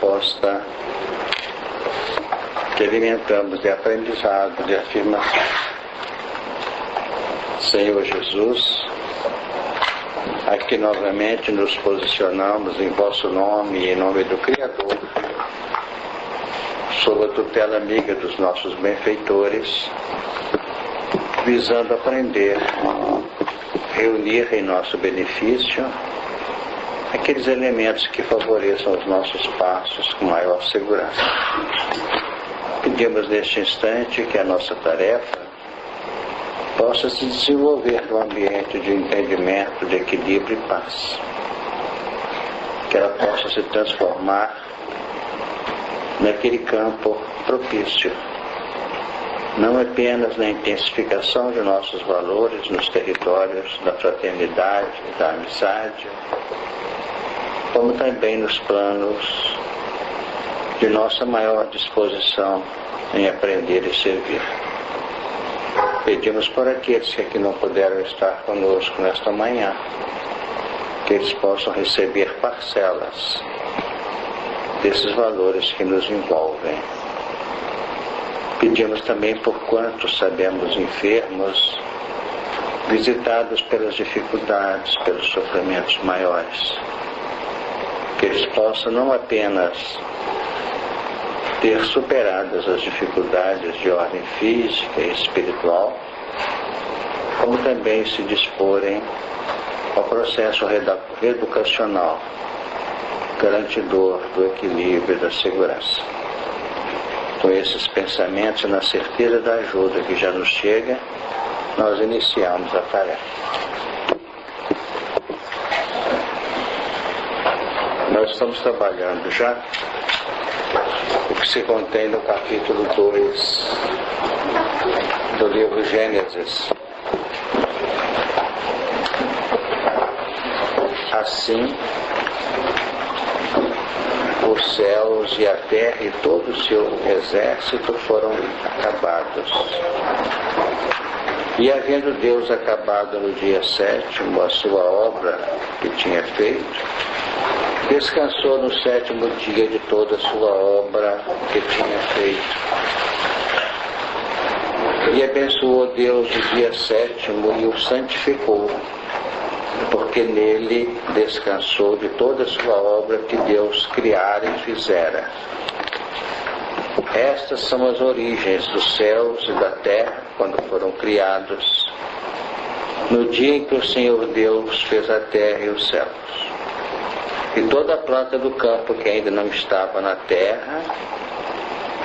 resposta que alimentamos de aprendizado, de afirmação. Senhor Jesus, aqui novamente nos posicionamos em vosso nome e em nome do Criador, sob a tutela amiga dos nossos benfeitores, visando aprender, reunir em nosso benefício aqueles elementos que favoreçam os nossos passos com maior segurança. Pedimos neste instante que a nossa tarefa possa se desenvolver num ambiente de entendimento, de equilíbrio e paz. Que ela possa se transformar naquele campo propício, não apenas na intensificação de nossos valores nos territórios da fraternidade, da amizade, como também nos planos de nossa maior disposição em aprender e servir. Pedimos por aqueles que aqui não puderam estar conosco nesta manhã, que eles possam receber parcelas desses valores que nos envolvem. Pedimos também por quantos sabemos enfermos, visitados pelas dificuldades, pelos sofrimentos maiores, que eles possam não apenas ter superadas as dificuldades de ordem física e espiritual, como também se disporem ao processo educacional, garantidor do equilíbrio e da segurança. Com esses pensamentos e na certeza da ajuda que já nos chega, nós iniciamos a tarefa. Nós estamos trabalhando já o que se contém no capítulo 2 do livro Gênesis. Assim, os céus e a terra e todo o seu exército foram acabados. E havendo Deus acabado no dia 7º a sua obra que tinha feito, descansou no 7º dia de toda a sua obra que tinha feito. E abençoou Deus o dia 7º e o santificou, porque nele descansou de toda a sua obra que Deus criara e fizera. Estas são as origens dos céus e da terra quando foram criados, no dia em que o Senhor Deus fez a terra e os céus. E toda a planta do campo que ainda não estava na terra,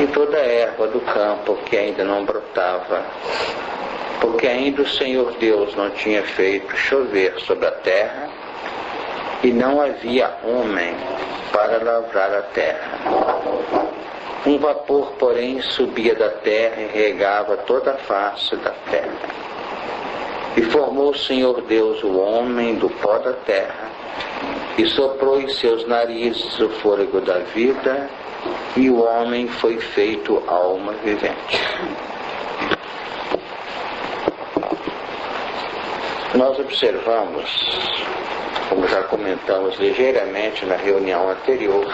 e toda a erva do campo que ainda não brotava, porque ainda o Senhor Deus não tinha feito chover sobre a terra, e não havia homem para lavrar a terra. Um vapor, porém, subia da terra e regava toda a face da terra. E formou o Senhor Deus o homem do pó da terra, e soprou em seus narizes o fôlego da vida, e o homem foi feito alma vivente. Nós observamos, como já comentamos ligeiramente na reunião anterior,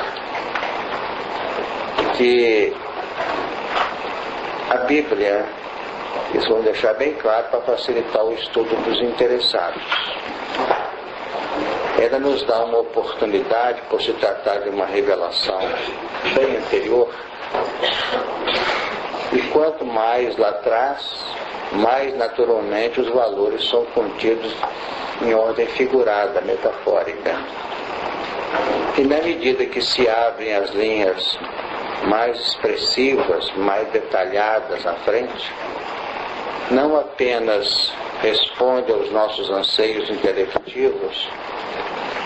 que a Bíblia, isso vamos deixar bem claro para facilitar o estudo dos interessados, ela nos dá uma oportunidade, por se tratar de uma revelação bem anterior, e quanto mais lá atrás, mais naturalmente os valores são contidos em ordem figurada, metafórica. E na medida que se abrem as linhas mais expressivas, mais detalhadas à frente, não apenas responde aos nossos anseios intelectivos,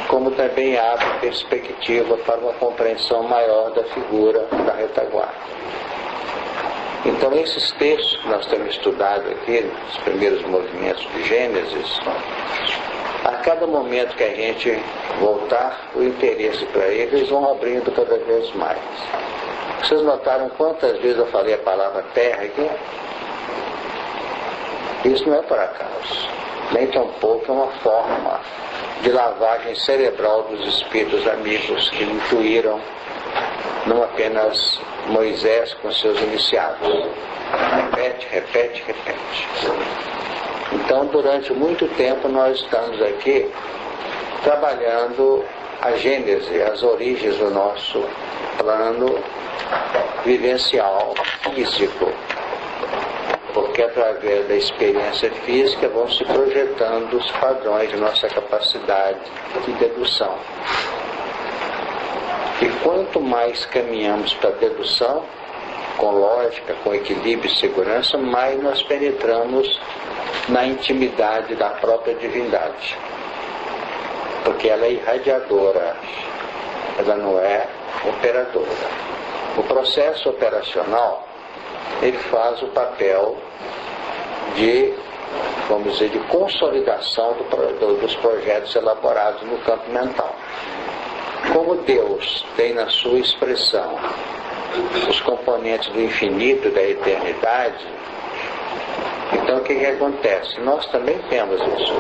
como também abre perspectiva para uma compreensão maior da figura da retaguarda. Então, esses textos que nós temos estudado aqui, nos primeiros movimentos de Gênesis, a cada momento que a gente voltar o interesse para eles vão abrindo cada vez mais. Vocês notaram quantas vezes eu falei a palavra terra aqui? Isso não é por acaso, nem tampouco é uma forma de lavagem cerebral dos espíritos amigos que intuíram não apenas Moisés com seus iniciados. Repete, repete, repete. Então, durante muito tempo, nós estamos aqui trabalhando a gênese, as origens do nosso plano vivencial físico. Porque através da experiência física vão se projetando os padrões de nossa capacidade de dedução. E quanto mais caminhamos para a dedução, com lógica, com equilíbrio e segurança, mais nós penetramos na intimidade da própria divindade. Porque ela é irradiadora, ela não é operadora. O processo operacional, ele faz o papel de, vamos dizer, de consolidação dos projetos elaborados no campo mental. Como Deus tem na sua expressão os componentes do infinito, da eternidade, então o que acontece? Nós também temos isso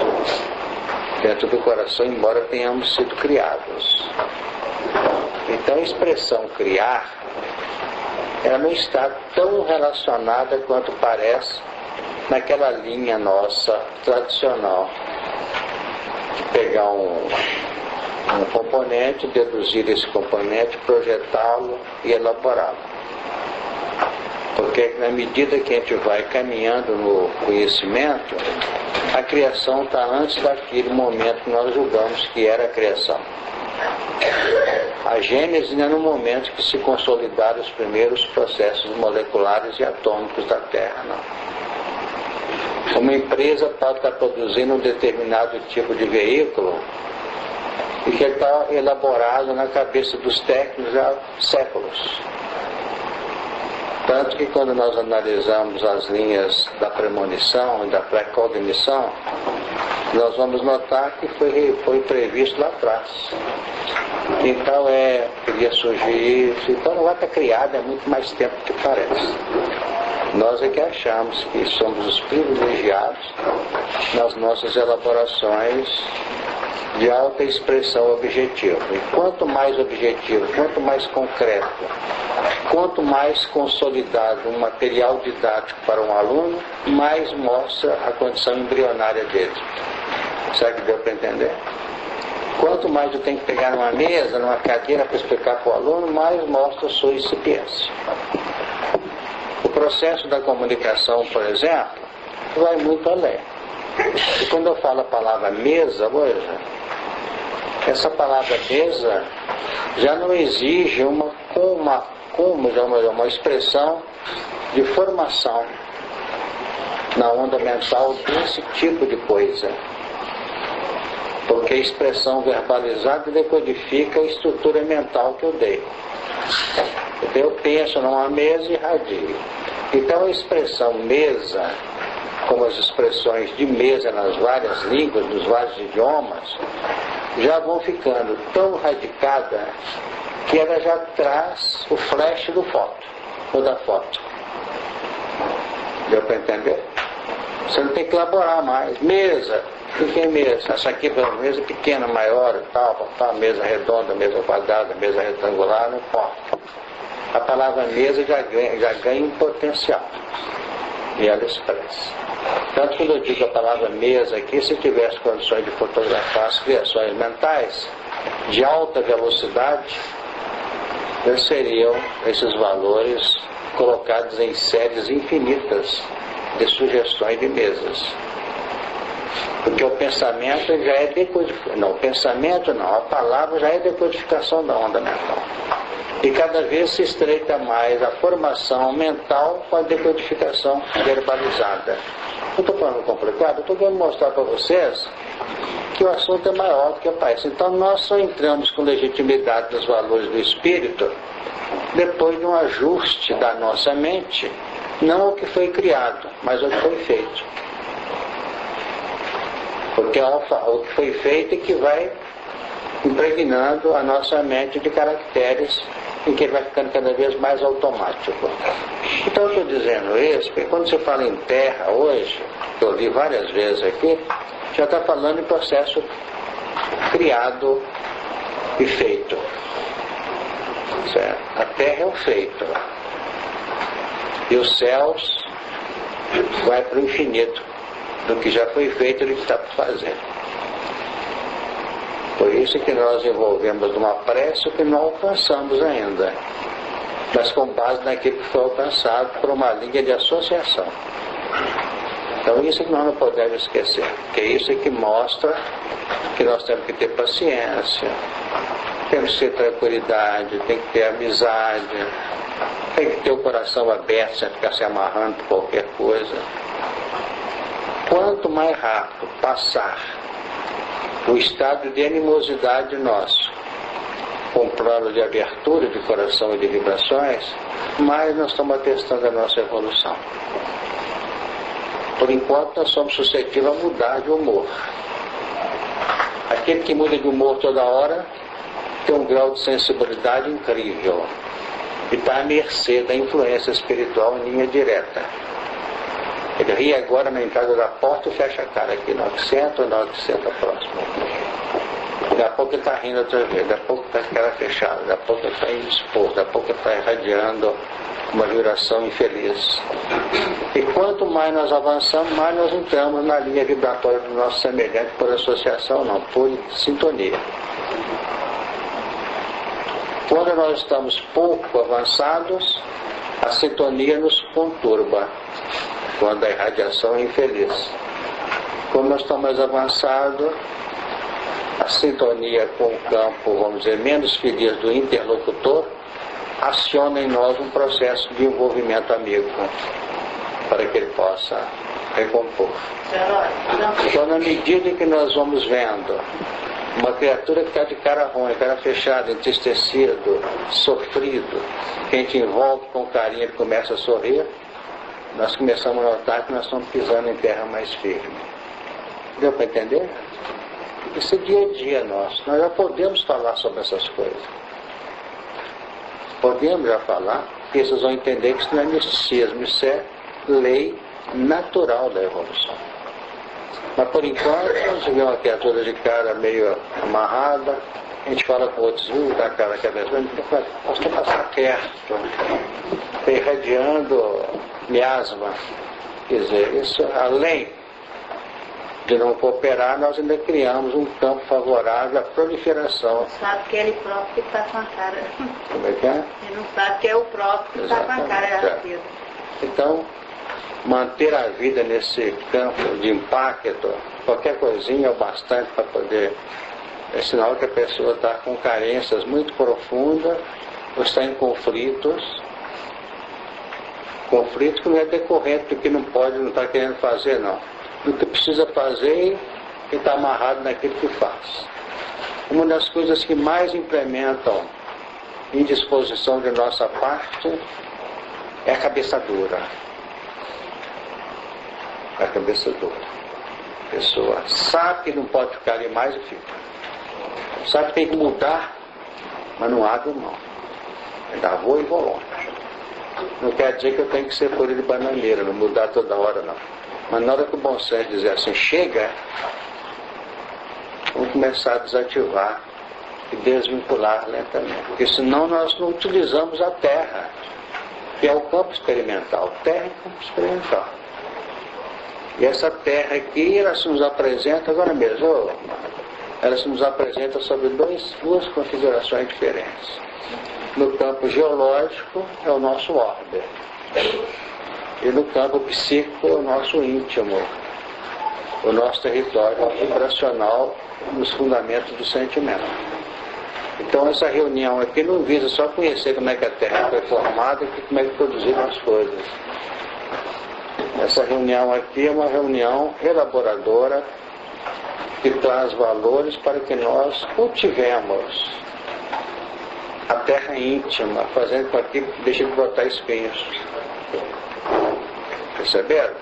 dentro do coração, embora tenhamos sido criados. Então a expressão criar, ela não está tão relacionada quanto parece naquela linha nossa tradicional de pegar um componente, deduzir esse componente, projetá-lo e elaborá-lo. Porque na medida que a gente vai caminhando no conhecimento, a criação está antes daquele momento que nós julgamos que era a criação. A gênese é no momento que se consolidaram os primeiros processos moleculares e atômicos da Terra. Não? Uma empresa pode estar produzindo um determinado tipo de veículo e que está elaborado na cabeça dos técnicos há séculos. Tanto que quando nós analisamos as linhas da premonição e da precognição, nós vamos notar que foi previsto lá atrás. Então queria surgir isso, então não vai estar criado há muito mais tempo do que parece. Nós é que achamos que somos os privilegiados nas nossas elaborações de alta expressão objetiva. E quanto mais objetivo, quanto mais concreto, quanto mais consolidado um material didático para um aluno, mais mostra a condição embrionária dele. Será que deu para entender? Quanto mais eu tenho que pegar numa mesa, numa cadeira para explicar para o aluno, mais mostra a sua incipiência. O processo da comunicação, por exemplo, vai muito além. E quando eu falo a palavra mesa hoje, essa palavra mesa já não exige uma expressão de formação na onda mental desse tipo de coisa. Porque a expressão verbalizada decodifica a estrutura mental que eu dei. Eu penso numa mesa e radio. Então a expressão mesa, como as expressões de mesa nas várias línguas, nos vários idiomas, já vão ficando tão radicadas que ela já traz o flash do foto, ou da foto. Deu para entender? Você não tem que elaborar mais. Mesa. O que é mesa? Essa aqui é uma mesa pequena, maior, tal, mesa redonda, mesa quadrada, mesa retangular, não importa. A palavra mesa já ganha um potencial. E ela expressa. Tanto que quando eu digo a palavra mesa aqui, se tivesse condições de fotografar as criações mentais de alta velocidade, seriam esses valores colocados em séries infinitas de sugestões de mesas. Porque o pensamento já é decodificação. Não, o pensamento não, a palavra já é decodificação da onda mental. E cada vez se estreita mais a formação mental com a decodificação verbalizada. Não estou falando complicado, estou querendo mostrar para vocês que o assunto é maior do que parece. Então nós só entramos com legitimidade nos valores do espírito depois de um ajuste da nossa mente, não o que foi criado, mas o que foi feito. Porque o que foi feito é que vai impregnando a nossa mente de caracteres em que ele vai ficando cada vez mais automático. Então eu estou dizendo isso, porque quando você fala em terra hoje, que eu li várias vezes aqui, já está falando em processo criado e feito. Certo? A Terra é o feito. E os céus vai para o infinito do que já foi feito e do que está por fazer. Por isso que nós envolvemos numa prece o que não alcançamos ainda, mas com base naquilo que foi alcançado por uma linha de associação. Então isso é que nós não podemos esquecer, porque isso é que mostra que nós temos que ter paciência, temos que ter tranquilidade, tem que ter amizade, tem que ter o coração aberto sem ficar se amarrando por qualquer coisa. Quanto mais rápido passar o estado de animosidade nosso com o plano de abertura de coração e de vibrações, mais nós estamos atestando a nossa evolução. Por enquanto nós somos suscetíveis a mudar de humor. Aquele que muda de humor toda hora tem um grau de sensibilidade incrível e está à mercê da influência espiritual em linha direta. Ele ri agora na entrada da porta e fecha a cara aqui, na hora que senta ou na hora que senta próximo. Daqui a pouco ele está rindo outra vez, daqui a pouco está com a cara fechada, daqui a pouco ele está indisposto, daqui a pouco ele está irradiando uma vibração infeliz. E quanto mais nós avançamos, mais nós entramos na linha vibratória do nosso semelhante, por associação não, por sintonia. Quando nós estamos pouco avançados, a sintonia nos conturba, quando a irradiação é infeliz. Quando nós estamos mais avançados, a sintonia com o campo, vamos dizer, menos feliz do interlocutor, aciona em nós um processo de envolvimento amigo, para que ele possa recompor. Então, na medida em que nós vamos vendo uma criatura que está de cara ruim, cara fechada, entristecido, sofrido, que a gente envolve com carinho, ele começa a sorrir, nós começamos a notar que nós estamos pisando em terra mais firme. Deu para entender? Isso é dia a dia nosso. Nós já podemos falar sobre essas coisas. Podemos já falar, porque vocês vão entender que isso não é misticismo, isso é lei natural da evolução. Mas por enquanto, nós vemos uma criatura de cara meio amarrada, a gente fala com outros, da cara cabeçuda, nós temos que passar perto, irradiando miasma. Quer dizer, isso além de não cooperar, nós ainda criamos um campo favorável à proliferação. Não sabe que é ele próprio que está com a cara. Como é que é? Ele não sabe que é o próprio que está com a cara. Então, manter a vida nesse campo de impacto, qualquer coisinha é o bastante para poder... É sinal que a pessoa está com carências muito profundas, ou está em conflitos. Conflito que não é decorrente do que não pode, não está querendo fazer, não. Do que precisa fazer e está amarrado naquilo que faz. Uma das coisas que mais implementam indisposição de nossa parte é a cabeça dura. A cabeça dura. A pessoa sabe que não pode ficar ali mais e fica. Sabe que tem que mudar, mas não abre mão. Ainda vou e vou longe. Não quer dizer que eu tenho que ser folha de bananeira, não mudar toda hora, não. Mas na hora que o bom senso dizer assim, chega, vamos começar a desativar e desvincular lentamente. Porque senão nós não utilizamos a Terra, que é o campo experimental. Terra é o campo experimental. E essa Terra aqui, ela se nos apresenta, agora mesmo, ela se nos apresenta sobre duas configurações diferentes. No campo geológico é o nosso orbe. E no campo psíquico é o nosso íntimo, o nosso território vibracional nos fundamentos do sentimento. Então essa reunião aqui não visa só conhecer como é que a Terra foi formada e como é que produziram as coisas. Essa reunião aqui é uma reunião elaboradora que traz valores para que nós cultivemos a terra íntima, fazendo com que deixe de brotar espinhos. Perceberam?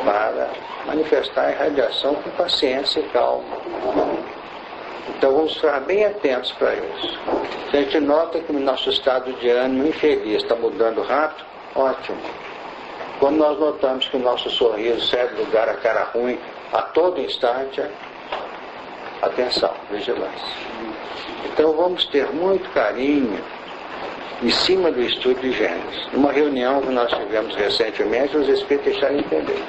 Para manifestar a irradiação com paciência e calma. Então vamos ficar bem atentos para isso. Se a gente nota que o nosso estado de ânimo infeliz está mudando rápido, ótimo. Quando nós notamos que o nosso sorriso sai do lugar, a cara ruim, a todo instante, atenção, vigilância. Então vamos ter muito carinho em cima do estudo de Gênesis. Numa reunião que nós tivemos recentemente, os espíritos deixaram entender.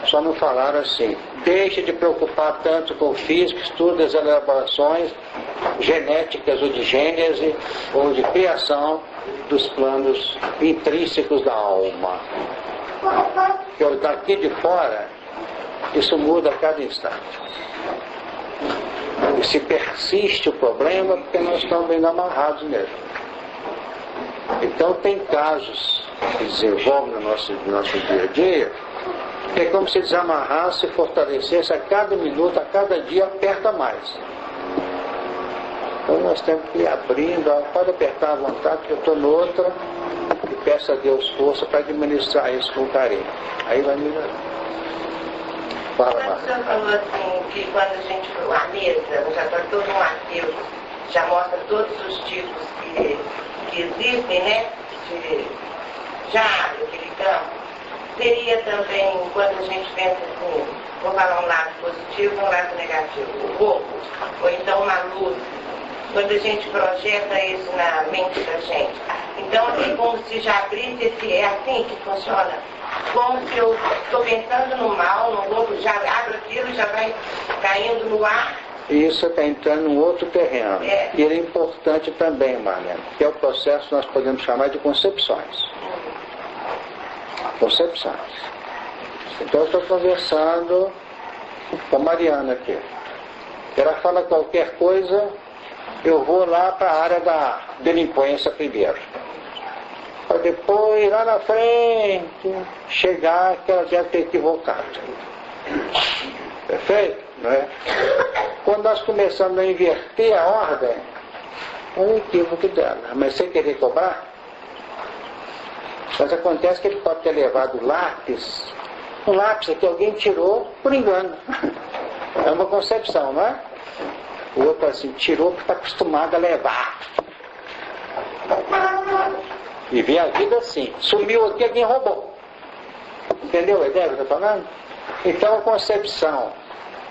Só não falaram assim: deixe de preocupar tanto com o físico, estude as elaborações genéticas ou de gênese ou de criação dos planos intrínsecos da alma. Porque daqui de fora, isso muda a cada instante. E se persiste o problema, porque nós estamos bem amarrados nele. Então tem casos que desenvolvem no nosso dia a dia, que é como se desamarrasse e fortalecesse a cada minuto, a cada dia aperta mais. Então nós temos que ir abrindo, pode apertar à vontade, que eu estou noutra, e peço a Deus força para administrar isso com carinho. Aí vai melhorar. Fala, o senhor falou assim, que quando a gente for à mesa, já está todo um ateu, já mostra todos os tipos que existem, né? Já abre aquele campo. Seria também, quando a gente pensa assim, vou falar um lado positivo e um lado negativo, o corpo, ou então uma luz, quando a gente projeta isso na mente da gente. Então, é como se já abrisse esse, é assim que funciona. Como se eu estou pensando no mal, no outro, já abro aquilo, já vai caindo no ar. Isso está entrando em outro terreno. É. E ele é importante também, Marlene, que é o processo que nós podemos chamar de concepções. Concepções. Então eu estou conversando com a Mariana aqui. Ela fala qualquer coisa, eu vou lá para a área da delinquência primeiro. Para depois, lá na frente, chegar que ela deve ter equivocado. Perfeito? Não é? Quando nós começamos a inverter a ordem, é um equívoco dela. Mas sem querer cobrar, mas acontece que ele pode ter levado um lápis que alguém tirou por engano. É uma concepção, não é? O outro assim, tirou porque está acostumado a levar. E vem a vida assim, sumiu aqui, alguém roubou. Entendeu a ideia que eu estou falando? Então a concepção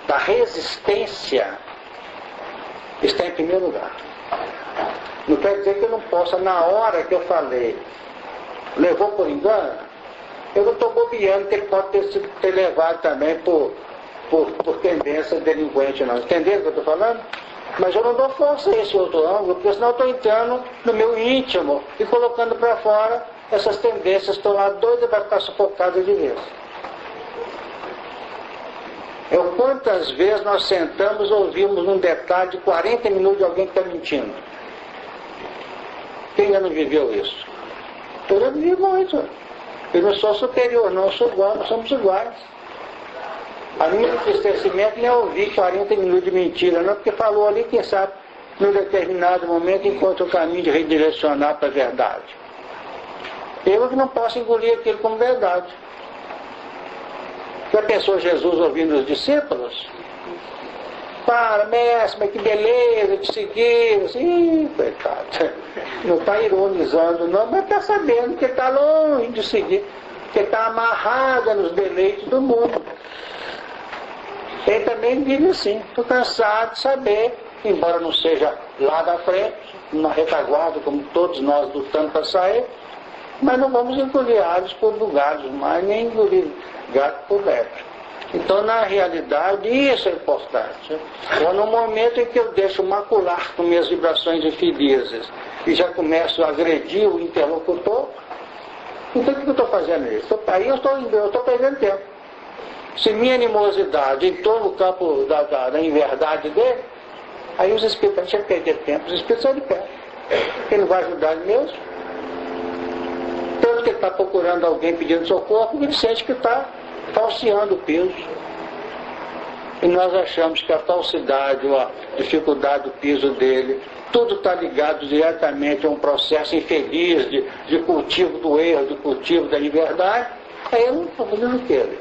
da resistência está em primeiro lugar. Não quer dizer que eu não possa, na hora que eu falei, levou por engano, eu não estou bobeando que ele pode ter levado também por tendência delinquente, não. Entendeu o que eu estou falando? Mas eu não dou força a esse outro ângulo, porque senão eu estou entrando no meu íntimo e colocando para fora essas tendências, estão lá doidas para ficar sufocadas de vez. Quantas vezes nós sentamos e ouvimos um detalhe de 40 minutos de alguém que está mentindo? Quem ainda não viveu isso? Eu já vivi muito. Eu não sou superior, não, eu sou igual, nós somos iguais. A minha entristecimento não é ouvir 40 minutos de mentira, não, porque falou ali, quem sabe, num determinado momento, encontra o caminho de redirecionar para a verdade. Eu que não posso engolir aquilo como verdade. Já pensou Jesus ouvindo os discípulos? Para, mestre, mas que beleza, te seguir. Ih, coitado. Não está ironizando, não, mas está sabendo que está longe de seguir, que está amarrada nos deleites do mundo. Ele também vive assim, estou cansado de saber, embora não seja lá da frente, na retaguarda, como todos nós lutando para sair, mas não vamos engolir aves por lugares mais, nem engolir gato por lebre. Então, na realidade, isso é importante. Ou no momento em que eu deixo macular com minhas vibrações infelizes e já começo a agredir o interlocutor, então o que eu estou fazendo isso? Aí eu estou perdendo tempo. Se minha animosidade entrou no campo da inverdade dele, aí os espíritos, a gente vai perder tempo, os espíritos são de pé. Ele não vai ajudar ele mesmo. Tanto que ele está procurando alguém pedindo socorro, porque ele sente que está falseando o peso. E nós achamos que a falsidade ou a dificuldade do peso dele, tudo está ligado diretamente a um processo infeliz de cultivo do erro, de cultivo da liberdade. Aí eu não estou fazendo aquele.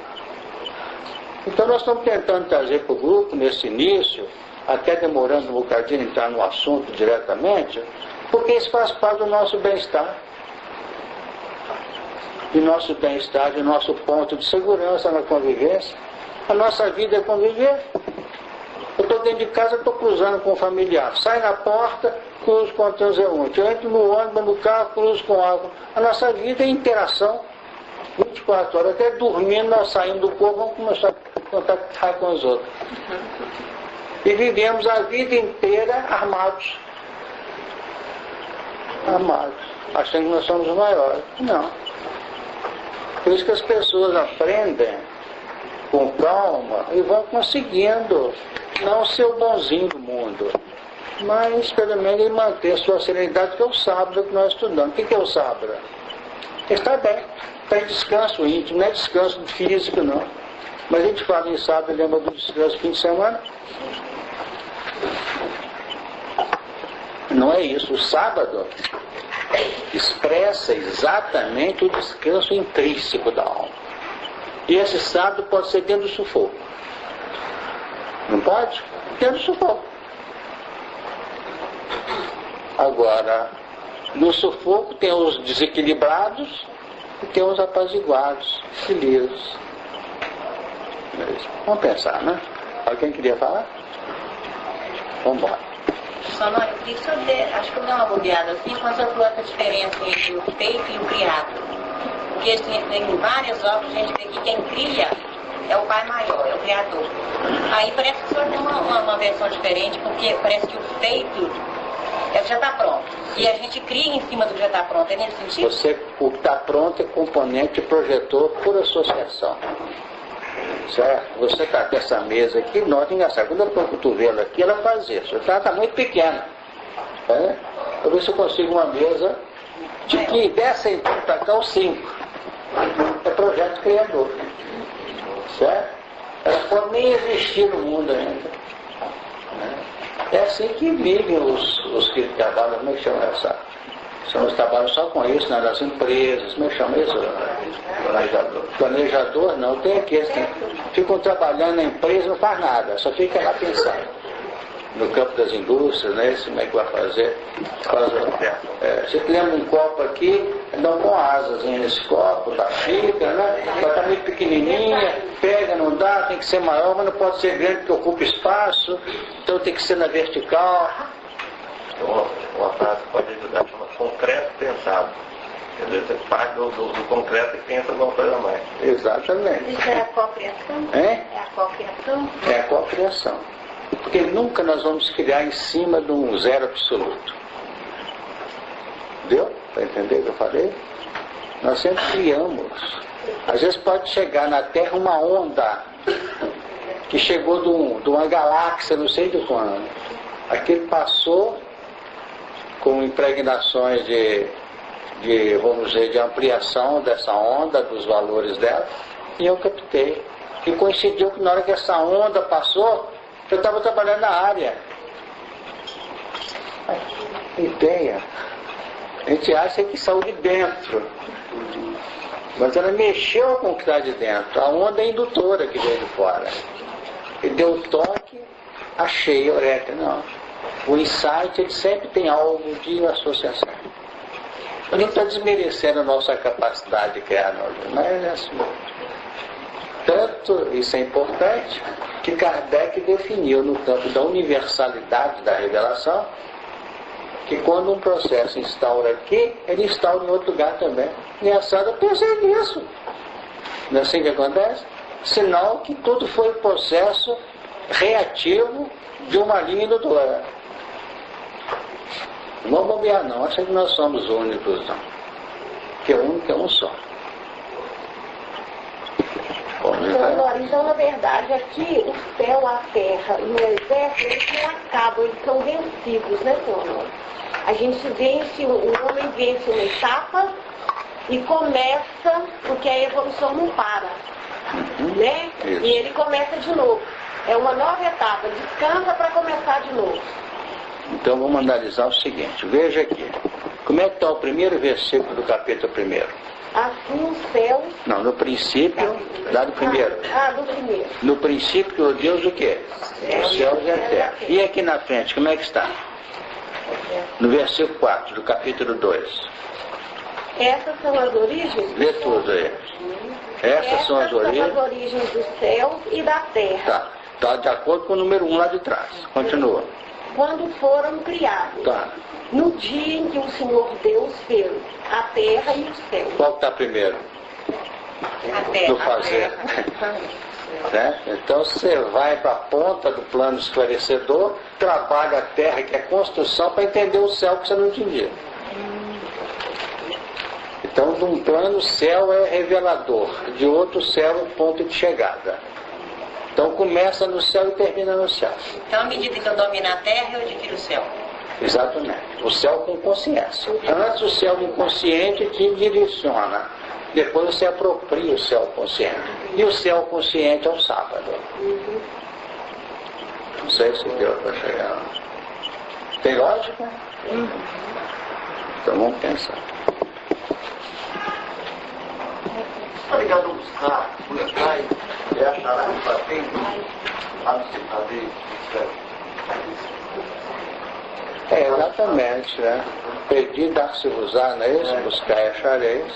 Então nós estamos tentando trazer para o grupo, nesse início, até demorando um bocadinho a entrar no assunto diretamente, porque isso faz parte do nosso bem-estar. De nosso bem-estar, de nosso ponto de segurança na convivência. A nossa vida é conviver. Eu estou dentro de casa, estou cruzando com o familiar. Sai na porta, cruzo com o transeunte. Eu entro no ônibus, no carro, cruzo com água. A nossa vida é interação 24 horas. Até dormindo, nós saímos do corpo, vamos começar a contactar com os outros. E vivemos a vida inteira armados. Armados. Achando que nós somos os maiores. Não. Por isso que as pessoas aprendem com calma e vão conseguindo não ser o bonzinho do mundo, mas pelo menos manter sua serenidade, que é o sábado que nós estudamos. O que é o sábado? Está bem, está em descanso íntimo, não é descanso físico não. Mas a gente fala em sábado, lembra do descanso fim de semana? Não é isso. O sábado expressa exatamente o descanso intrínseco da alma. E esse sábado pode ser dentro do sufoco. Não pode? Dentro do sufoco. Agora, no sufoco tem os desequilibrados e tem os apaziguados, felizes. Vamos pensar, né? Alguém queria falar? Vamos embora. Só não, eu queria saber, acho que eu dei uma bobeada assim, mas eu coloco a diferença entre o feito e o criado. Porque em várias obras a gente vê que quem cria é o pai maior, é o criador. Aí parece que só tem uma versão diferente, porque parece que o feito já está pronto. E a gente cria em cima do que já está pronto, é nesse sentido? O que está pronto é componente projetor por associação. Certo? Você está com essa mesa aqui, nota engraçado, quando eu põe o cotovelo aqui, ela faz isso. Ela está muito pequena. É? Eu ver se eu consigo uma mesa de que dessa então para cá os 5. É projeto criador. Certo? Ela pode nem existir no mundo ainda. É assim que vivem os que trabalham, como é que chama essa? São os trabalham só com isso, né? Nas empresas, como é que chama isso? Planejador. Planejador não, tem aqueles que ficam trabalhando na empresa e não faz nada, só fica lá pensando. No campo das indústrias, né? Como é que vai fazer? Você lembra um copo aqui, dão com asas nesse copo, da xícara, né? Ela está muito pequenininha, pega, não dá, tem que ser maior, mas não pode ser grande porque ocupa espaço, então tem que ser na vertical. Uma frase pode ajudar, chama concreto pensado. Quer dizer, você parte do concreto e pensa alguma coisa a mais. Exatamente. Isso é a cocriação? É? É a cocriação? É a cocriação. Porque nunca nós vamos criar em cima de um zero absoluto. Deu? Para entender o que eu falei? Nós sempre criamos. Às vezes pode chegar na Terra uma onda que chegou de uma galáxia, não sei de quando. Aquilo passou com impregnações vamos dizer, de ampliação dessa onda, dos valores dela, e eu captei. E coincidiu que na hora que essa onda passou, eu estava trabalhando na área. Ideia. A gente acha que saiu de dentro. Mas ela mexeu com o que está de dentro. A onda é indutora que veio de fora. E deu o toque, achei, eureka. Não. O insight, ele sempre tem algo de associação. Eu não estou desmerecendo a nossa capacidade de criar, mas é assim. Tanto, isso é importante, que Kardec definiu no campo da universalidade da revelação, que quando um processo instaura aqui, ele instaura em outro lugar também. Engraçado, eu pensei nisso. Não é assim que acontece? Sinal que tudo foi um processo reativo de uma linha indutora. Não vamos bobear não, acha que nós somos únicos não. Que o único é um só. Então, na verdade, aqui o céu, a terra e o exército, eles não acabam, eles são vencidos, né, senhor? A gente vence, o homem vence uma etapa e começa, porque a evolução não para, né? Isso. E ele começa de novo. É uma nova etapa, descansa para começar de novo. Então vamos analisar o seguinte, veja aqui. Como é que está o primeiro versículo do capítulo 1? Assim os céus... Não, no princípio, lá do primeiro. Do primeiro. No princípio criou Deus o quê? Os céus e a terra. E aqui na frente, como é que está? No versículo 4 do capítulo 2. Essas são as origens? Vê tudo aí. Essas são as origens. São as origens dos céus e da terra. Tá. Está de acordo com o número 1 lá de trás. Continua. Quando foram criados. Tá. No dia em que o Senhor Deus fez a terra e o céu. Qual está primeiro? A terra. Do fazer. Né? Então você vai para a ponta do plano esclarecedor, trabalha a terra, que é construção, para entender o céu que você não entendia. Então, de um plano, o céu é revelador, de outro, o céu é ponto de chegada. Então, começa no céu e termina no céu. Então, à medida que eu domino a terra, eu adquiro o céu. Exatamente. O céu com consciência. Antes, o céu inconsciente te direciona. Depois, você apropria o céu consciente. E o céu consciente é o sábado. Não sei se deu para chegar. Tem lógica? Então, vamos pensar. Está ligado a buscar, buscar e achar que está tendo a ver exatamente, né? Pedir, dar-se-vos-á, não é isso? Buscar e achareis.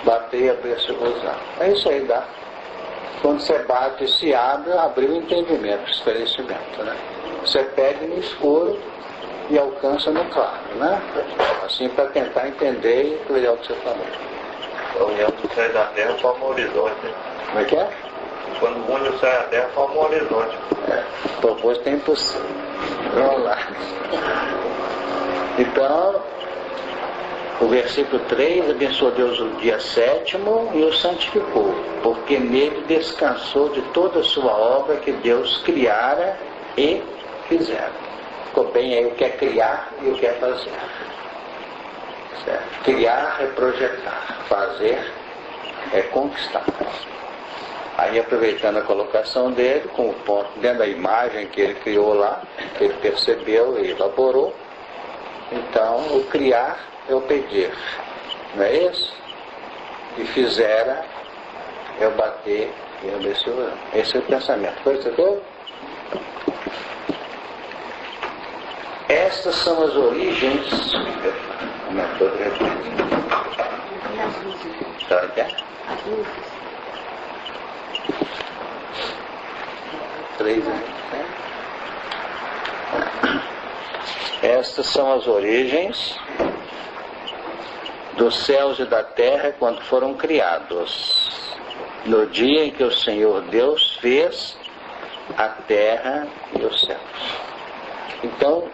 Bater e abrir-se-vos-á. É isso aí, dá. Quando você bate e se abre, abriu o entendimento, o esclarecimento, né? Você pede no escuro e alcança no claro, né? Assim, para tentar entender e entender o que você falou. A união do céu e da terra forma um horizonte. Como é que é? Quando une o céu e a terra forma um horizonte. Proposto é impossível. Vamos lá. Então, o versículo 3, abençoou Deus o dia 7º e o santificou, porque nele descansou de toda a sua obra que Deus criara e fizera. Ficou bem aí o que é criar e o que é fazer. Certo? Criar é projetar, fazer é conquistar. Aí, aproveitando a colocação dele, com o ponto dentro da imagem que ele criou lá, que ele percebeu e elaborou, então o criar é o pedir, não é isso? E fizera é o bater e o abençoar. Esse é o pensamento. Foi isso aqui? Estas são as origens. Como é que eu repito? Sabe o que é? 3 anos. Estas são as origens dos céus e da terra quando foram criados, no dia em que o Senhor Deus fez a terra e os céus. Então,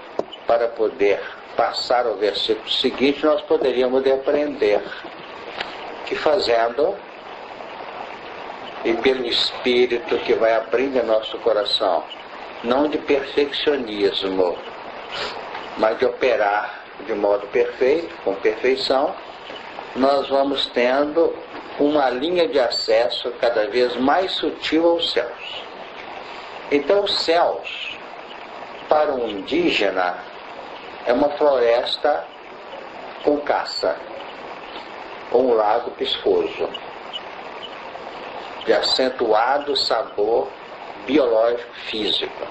para poder passar ao versículo seguinte, nós poderíamos aprender que fazendo, e pelo Espírito que vai abrindo nosso coração, não de perfeccionismo, mas de operar de modo perfeito, com perfeição, nós vamos tendo uma linha de acesso cada vez mais sutil aos céus. Então, os céus, para um indígena, é uma floresta com caça, ou um lago piscoso, de acentuado sabor biológico físico.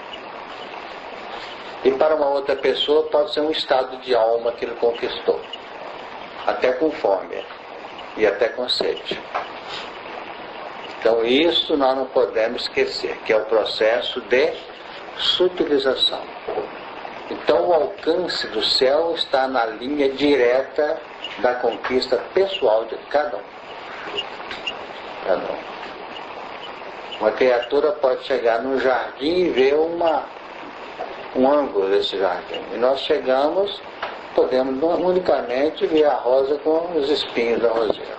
E para uma outra pessoa pode ser um estado de alma que ele conquistou, até com fome e até com sede. Então isso nós não podemos esquecer, que é o processo de sutilização. Então o alcance do céu está na linha direta da conquista pessoal de cada um. Cada um. Uma criatura pode chegar num jardim e ver um ângulo desse jardim. E nós chegamos, podemos unicamente ver a rosa com os espinhos da roseira.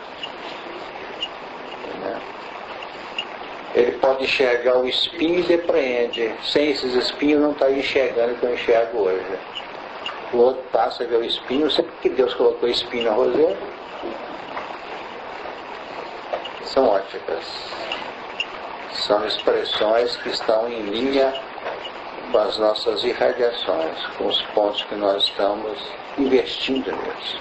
Ele pode enxergar o espinho e depreende. Sem esses espinhos não está enxergando o que eu enxergo hoje. O outro passa a ver o espinho. Sempre que Deus colocou espinho na roseira, são óticas. São expressões que estão em linha com as nossas irradiações, com os pontos que nós estamos investindo neles.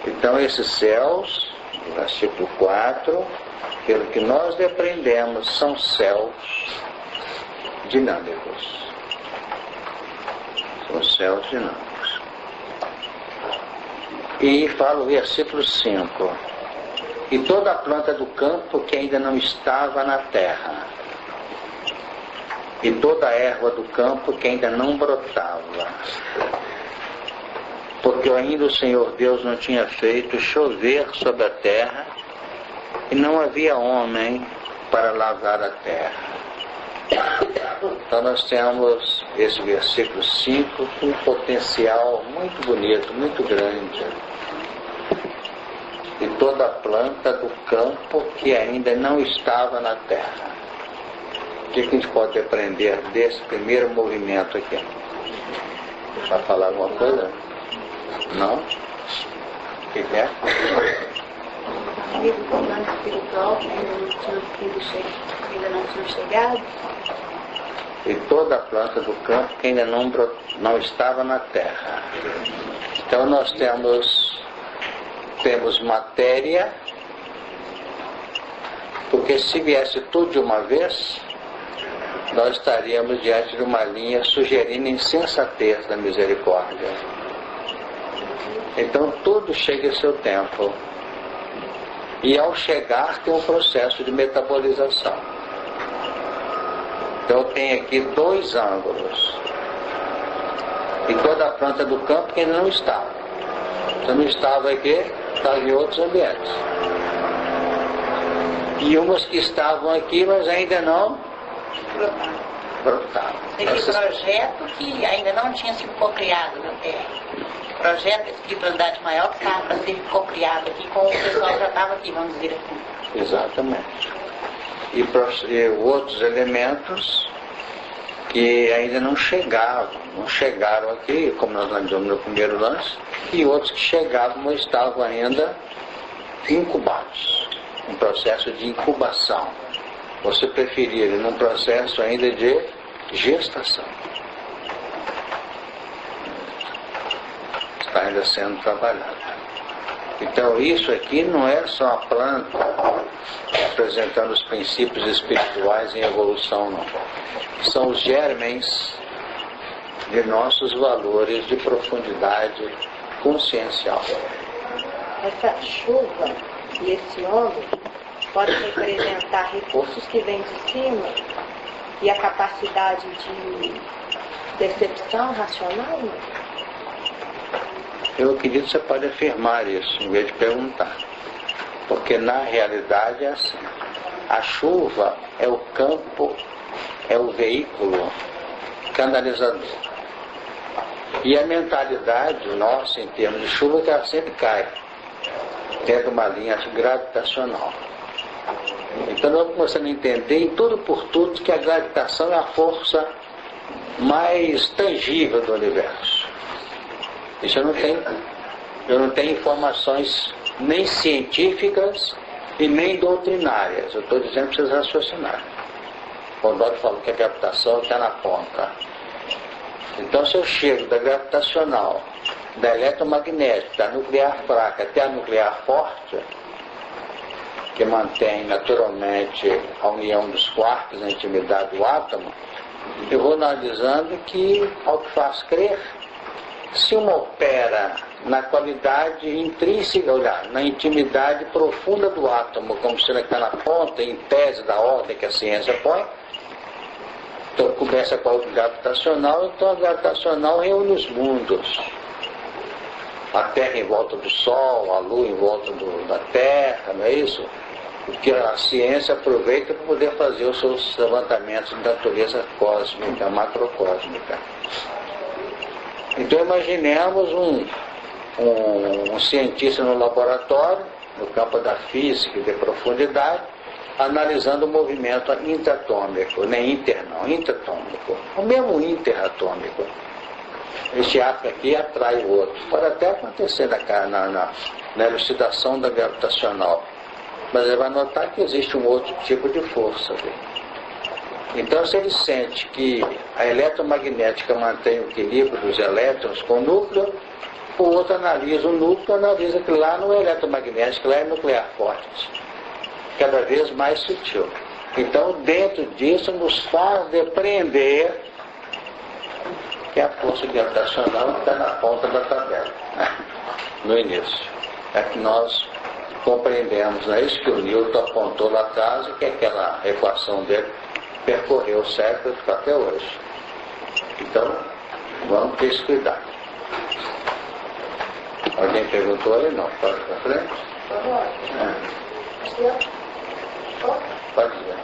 Então esses céus, no versículo 4, pelo que nós aprendemos, são céus dinâmicos. São céus dinâmicos. E fala o versículo 5. E toda a planta do campo que ainda não estava na terra, e toda a erva do campo que ainda não brotava, porque ainda o Senhor Deus não tinha feito chover sobre a terra, e não havia homem para lavrar a terra. Então nós temos esse versículo 5 com um potencial muito bonito, muito grande. E toda a planta do campo que ainda não estava na terra. O que a gente pode aprender desse primeiro movimento aqui? Vai falar alguma coisa? Não? O que é? Livro do plano espiritual que ainda não tinha chegado. E toda a planta do campo que ainda não estava na terra. Então nós temos matéria, porque se viesse tudo de uma vez, nós estaríamos diante de uma linha sugerindo insensatez da misericórdia. Então tudo chega em seu tempo. E ao chegar tem um processo de metabolização. Então tem aqui dois ângulos. E toda a planta do campo que ainda não estava. Então não estava aqui, estava em outros ambientes. E umas que estavam aqui, mas ainda não brotavam. Esse projeto que ainda não tinha sido cocriado na Terra. Projeto de espiritualidade maior que estava para ser cocriado aqui, com o pessoal já estava aqui, vamos dizer assim. Exatamente. E outros elementos que ainda não chegaram aqui, como nós analisamos no primeiro lance, e outros que chegavam mas estavam ainda incubados, um processo de incubação. Você preferia num processo ainda de gestação. Está ainda sendo trabalhado. Então isso aqui não é só a planta apresentando os princípios espirituais em evolução, não. São os germens de nossos valores de profundidade consciencial. Essa chuva e esse homem podem representar recursos que vêm de cima e a capacidade de decepção racional, não? Eu acredito que você pode afirmar isso, em vez de perguntar. Porque na realidade é assim. A chuva é o campo, é o veículo canalizador. E a mentalidade nossa, em termos de chuva, que ela sempre cai dentro de uma linha gravitacional. Então nós vamos começando a entender em tudo por tudo que a gravitação é a força mais tangível do universo. Isso eu não tenho informações nem científicas e nem doutrinárias. Eu estou dizendo para vocês raciocinarem. O Dório falou que a gravitação está na ponta. Então se eu chego da gravitacional, da eletromagnética, da nuclear fraca até a nuclear forte, que mantém naturalmente a união dos quarks na intimidade do átomo, eu vou analisando que, ao que faz crer, se uma opera na qualidade intrínseca, olhar, na intimidade profunda do átomo, como se ele está na ponta, em tese da ordem que a ciência põe, então começa com a gravitacional, então a gravitacional reúne os mundos. A Terra em volta do Sol, a Lua em volta da Terra, não é isso? Porque a ciência aproveita para poder fazer os seus levantamentos de natureza cósmica, macrocósmica. Então imaginemos um cientista no laboratório, no campo da física e de profundidade, analisando o movimento interatômico, nem interatômico, o mesmo interatômico. Este átomo aqui atrai o outro. Pode até acontecer na elucidação da gravitacional, mas ele vai notar que existe um outro tipo de força ali. Então, se ele sente que a eletromagnética mantém o equilíbrio dos elétrons com o núcleo, o outro analisa o núcleo, analisa que lá não é eletromagnética, lá é nuclear forte, cada vez mais sutil. Então, dentro disso, nos faz depreender que a força gravitacional está na ponta da tabela, no início. É que nós compreendemos, não é isso que o Newton apontou lá atrás, que é aquela equação dele, percorreu séculos até hoje. Então, vamos ter esse cuidado. Alguém perguntou aí? Não. Pode ir para frente? Pode dizer.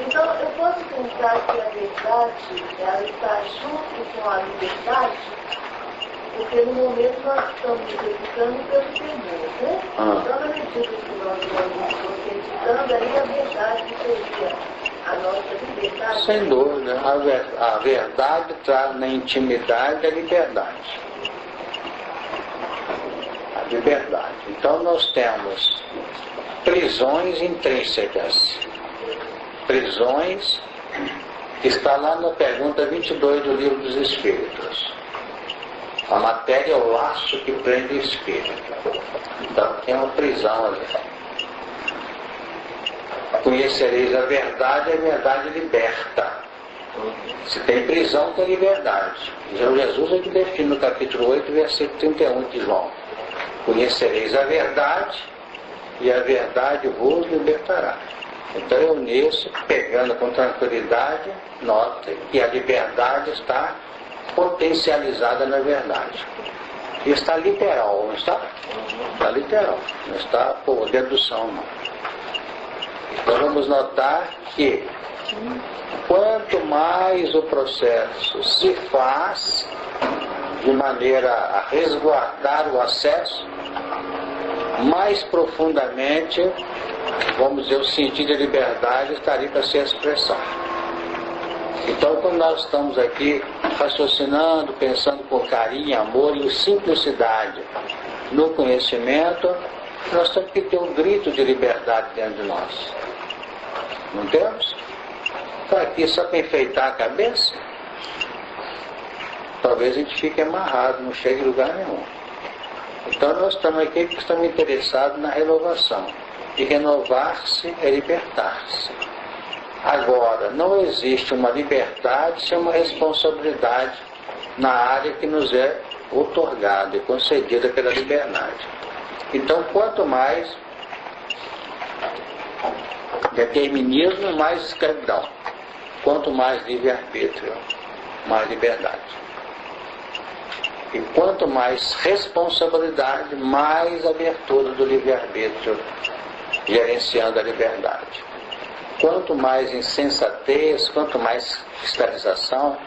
Então, eu posso pensar que a verdade, ela está junto com a liberdade, porque no momento nós estamos educando pelo temor, né? Então, na medida que nós vamos conscientizando, aí a verdade seria a nossa liberdade. Sem dúvida. A verdade traz na intimidade a liberdade. A liberdade. Então, nós temos prisões intrínsecas. Prisões, que está lá na pergunta 22 do Livro dos Espíritos. A matéria é o laço que prende o espírito. Então tem uma prisão ali. Conhecereis a verdade liberta. Se tem prisão, tem liberdade. Jesus é que define no capítulo 8, versículo 31 de João. Conhecereis a verdade e a verdade vos libertará. Então eu nisso, pegando com tranquilidade, nota que a liberdade está potencializada na verdade. E está literal, não está? Está literal, não está por dedução, não. Então vamos notar que quanto mais o processo se faz de maneira a resguardar o acesso, mais profundamente, vamos dizer, o sentido de liberdade estaria para se expressar. Então, quando nós estamos aqui raciocinando, pensando com carinho, amor e simplicidade no conhecimento, nós temos que ter um grito de liberdade dentro de nós. Não temos? Está aqui só para enfeitar a cabeça? Talvez a gente fique amarrado, não chegue a lugar nenhum. Então nós estamos aqui porque estamos interessados na renovação. E renovar-se é libertar-se. Agora, não existe uma liberdade sem uma responsabilidade na área que nos é outorgada e concedida pela liberdade. Então, quanto mais determinismo, mais escravidão. Quanto mais livre-arbítrio, mais liberdade. E quanto mais responsabilidade, mais abertura do livre-arbítrio, gerenciando a liberdade. Quanto mais insensatez, quanto mais cristalização,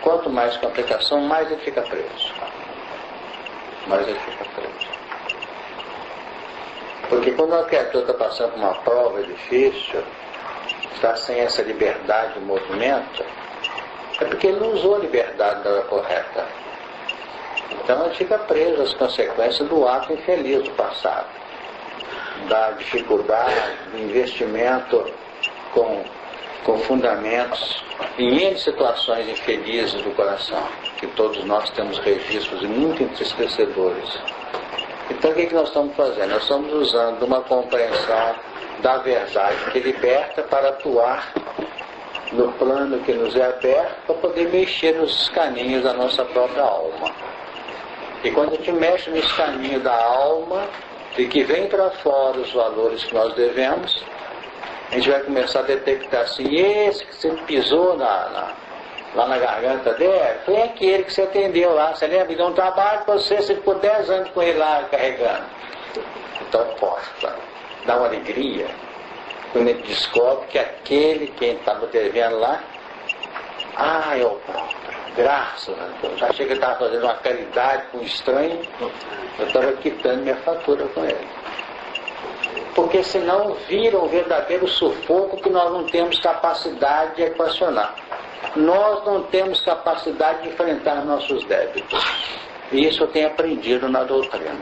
quanto mais complicação, mais ele fica preso. Mais ele fica preso. Porque quando a criatura está passando por uma prova difícil, está sem essa liberdade de movimento, é porque ele não usou a liberdade da hora correta. Então ele fica preso às consequências do ato infeliz do passado, da dificuldade, do investimento com fundamentos em N situações infelizes do coração, que todos nós temos registros muito entristecedores. Então o que nós estamos fazendo? Nós estamos usando uma compreensão da verdade que liberta para atuar no plano que nos é aberto para poder mexer nos caminhos da nossa própria alma. E quando a gente mexe nesse caminho da alma e que vem para fora os valores que nós devemos, a gente vai começar a detectar assim, esse que você pisou lá na garganta dele, foi aquele que você atendeu lá, você lembra? Deu um trabalho para você ficou 10 anos com ele lá carregando. Então posta, dá uma alegria quando a gente descobre que aquele quem estava devendo lá, é o próprio. Graças a Deus. Achei que ele estava fazendo uma caridade com um estranho, eu estava quitando minha fatura com ele. Porque senão vira um verdadeiro sufoco que nós não temos capacidade de equacionar. Nós não temos capacidade de enfrentar nossos débitos. E isso eu tenho aprendido na doutrina.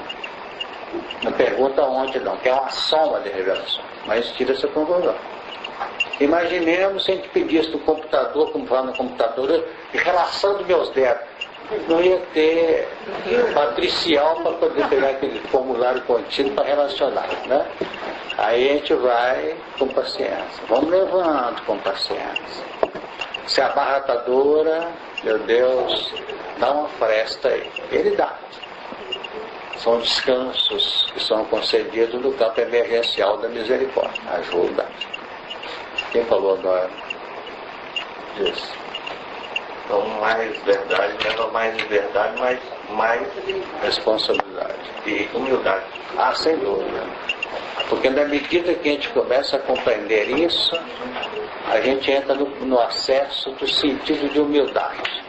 Não pergunta onde não, que é uma soma de revelação. Mas tira essa conclusão. Imaginemos se a gente pedisse do computador, como fala no computador, relação dos meus débitos. Não ia ter patricial para poder pegar aquele formulário contínuo para relacionar, né? Aí a gente vai com paciência. Vamos levando com paciência. Se a barra está dura, meu Deus, dá uma fresta aí. Ele dá. São descansos que são concedidos no campo emergencial da misericórdia. Ajuda. Quem falou agora? Diz. Então, mais verdade leva mais liberdade, mas mais Responsabilidade. e humildade. Ah, sem dúvida. Porque na medida que a gente começa a compreender isso, a gente entra no acesso do sentido de humildade.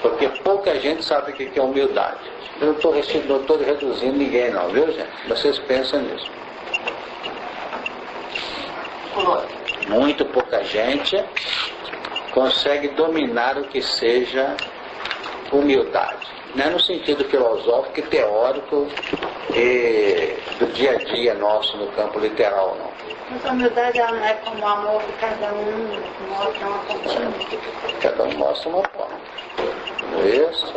Porque pouca gente sabe o que é humildade. Eu não estou reduzindo ninguém não, viu gente? Vocês pensam nisso. Muito pouca gente consegue dominar o que seja humildade. Não é no sentido filosófico e teórico e do dia a dia nosso no campo literal, não. Mas a humildade ela não é como o amor que cada um mostra uma pontinha. Cada um mostra uma forma. Isso.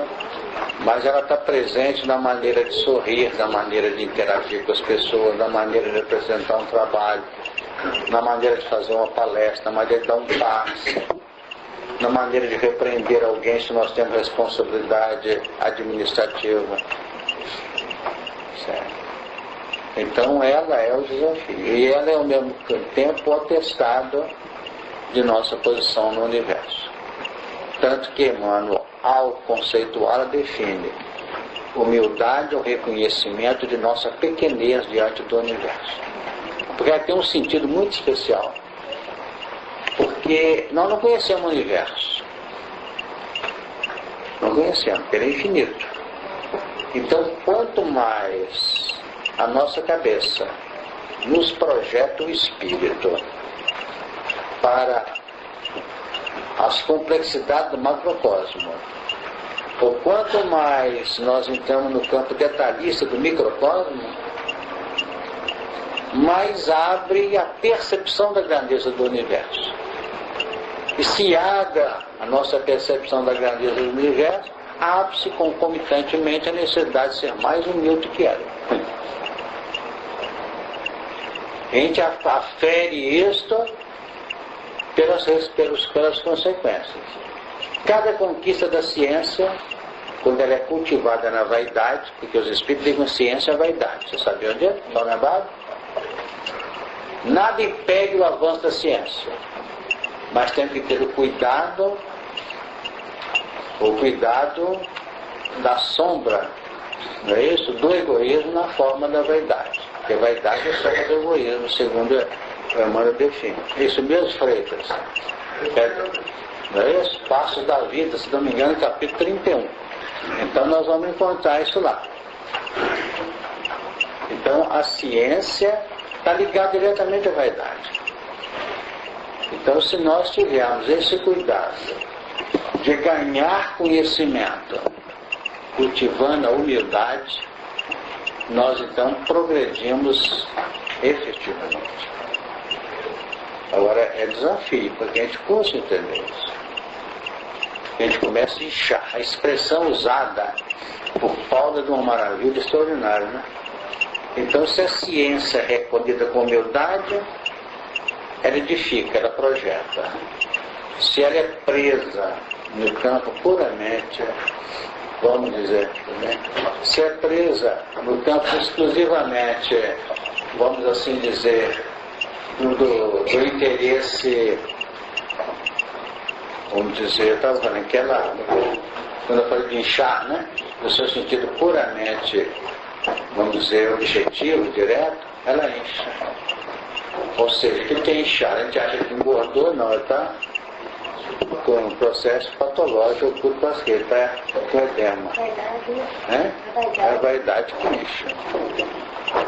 Mas ela está presente na maneira de sorrir, na maneira de interagir com as pessoas, na maneira de apresentar um trabalho, na maneira de fazer uma palestra, na maneira de dar um passe, na maneira de repreender alguém se nós temos responsabilidade administrativa. Certo? Então ela é o desafio. E ela é ao mesmo tempo o atestado de nossa posição no universo. Tanto que Emmanuel, ao conceituá-la, define humildade ou reconhecimento de nossa pequenez diante do universo. Porque ela tem um sentido muito especial. Porque nós não conhecemos o universo. Não conhecemos, porque ele é infinito. Então, quanto mais a nossa cabeça nos projeta o espírito para as complexidades do macrocosmo, ou quanto mais nós entramos no campo detalhista do microcosmo, mais abre a percepção da grandeza do universo. E se abre a nossa percepção da grandeza do universo, abre-se concomitantemente a necessidade de ser mais humilde que ela. A gente afere isto pelas consequências. Cada conquista da ciência, quando ela é cultivada na vaidade, porque os espíritos ligam ciência à vaidade. Você sabe onde é? Não lembrado? Nada impede o avanço da ciência, mas tem que ter o cuidado da sombra, não é isso? Do egoísmo na forma da vaidade. Porque a vaidade é sombra do egoísmo, segundo o Emmanuel define. Isso mesmo, Freitas. Não é isso? Passos da Vida, se não me engano, capítulo 31. Então nós vamos encontrar isso lá. Então a ciência está ligada diretamente à vaidade. Então, se nós tivermos esse cuidado de ganhar conhecimento, cultivando a humildade, nós então progredimos efetivamente. Agora é desafio, porque a gente custa entender isso. A gente começa a inchar. A expressão usada por Paulo é de uma maravilha extraordinária, né? Então, se a ciência é recolhida com humildade, ela edifica, ela projeta. Se ela é presa no campo puramente, vamos dizer, né? Se é presa no campo exclusivamente, vamos assim dizer, do interesse, vamos dizer, eu estava falando que ela, quando eu falei de inchar, né? No seu sentido puramente, vamos dizer, objetivo, direto, ela incha. Ou seja, o que é inchar? A gente acha que engordou, não, ele está com um processo patológico oculto para ele está com edema. É a vaidade que incha.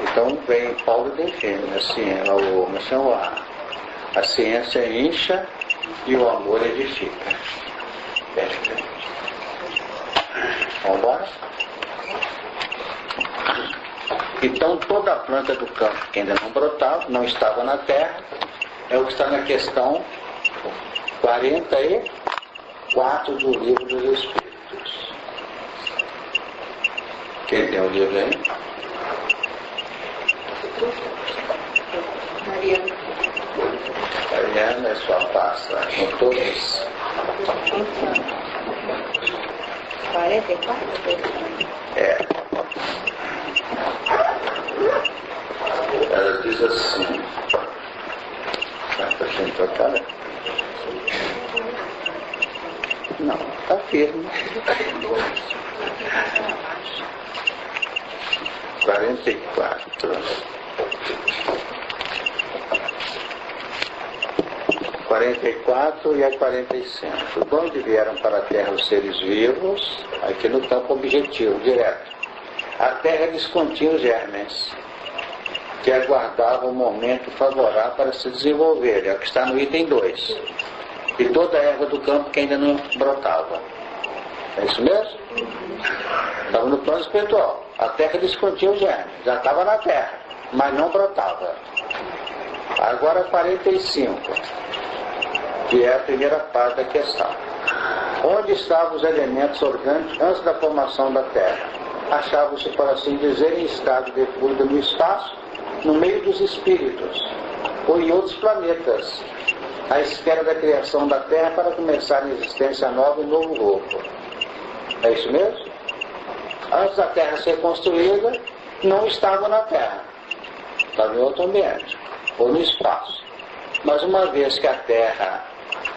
Então vem Paulo defende assim, a ciência incha e o amor edifica. Vamos embora? Então toda a planta do campo que ainda não brotava, não estava na terra, é o que está na questão 44 do Livro dos Espíritos. Quem tem o livro aí? Mariana é sua pasta com todos. 44? É. Ela diz assim. Para a gente trocar, né? Não, está firme. 44. 44 e a 45. De onde vieram para a Terra os seres vivos? Aqui no campo objetivo, direto. A Terra descontinha os germens, que aguardavam o momento favorável para se desenvolver. É o que está no item 2. E toda a erva do campo que ainda não brotava. É isso mesmo? Estava no plano espiritual. A Terra descontinha os germes. Já estava na Terra, mas não brotava. Agora 45. Que é a primeira parte da questão. Onde estavam os elementos orgânicos antes da formação da Terra? Achavam-se, por assim dizer, em estado de fluido no espaço, no meio dos espíritos, ou em outros planetas, à espera da criação da Terra para começar a existência nova e novo corpo. É isso mesmo? Antes da Terra ser construída, não estavam na Terra. Estavam em outro ambiente, ou no espaço. Mas uma vez que a Terra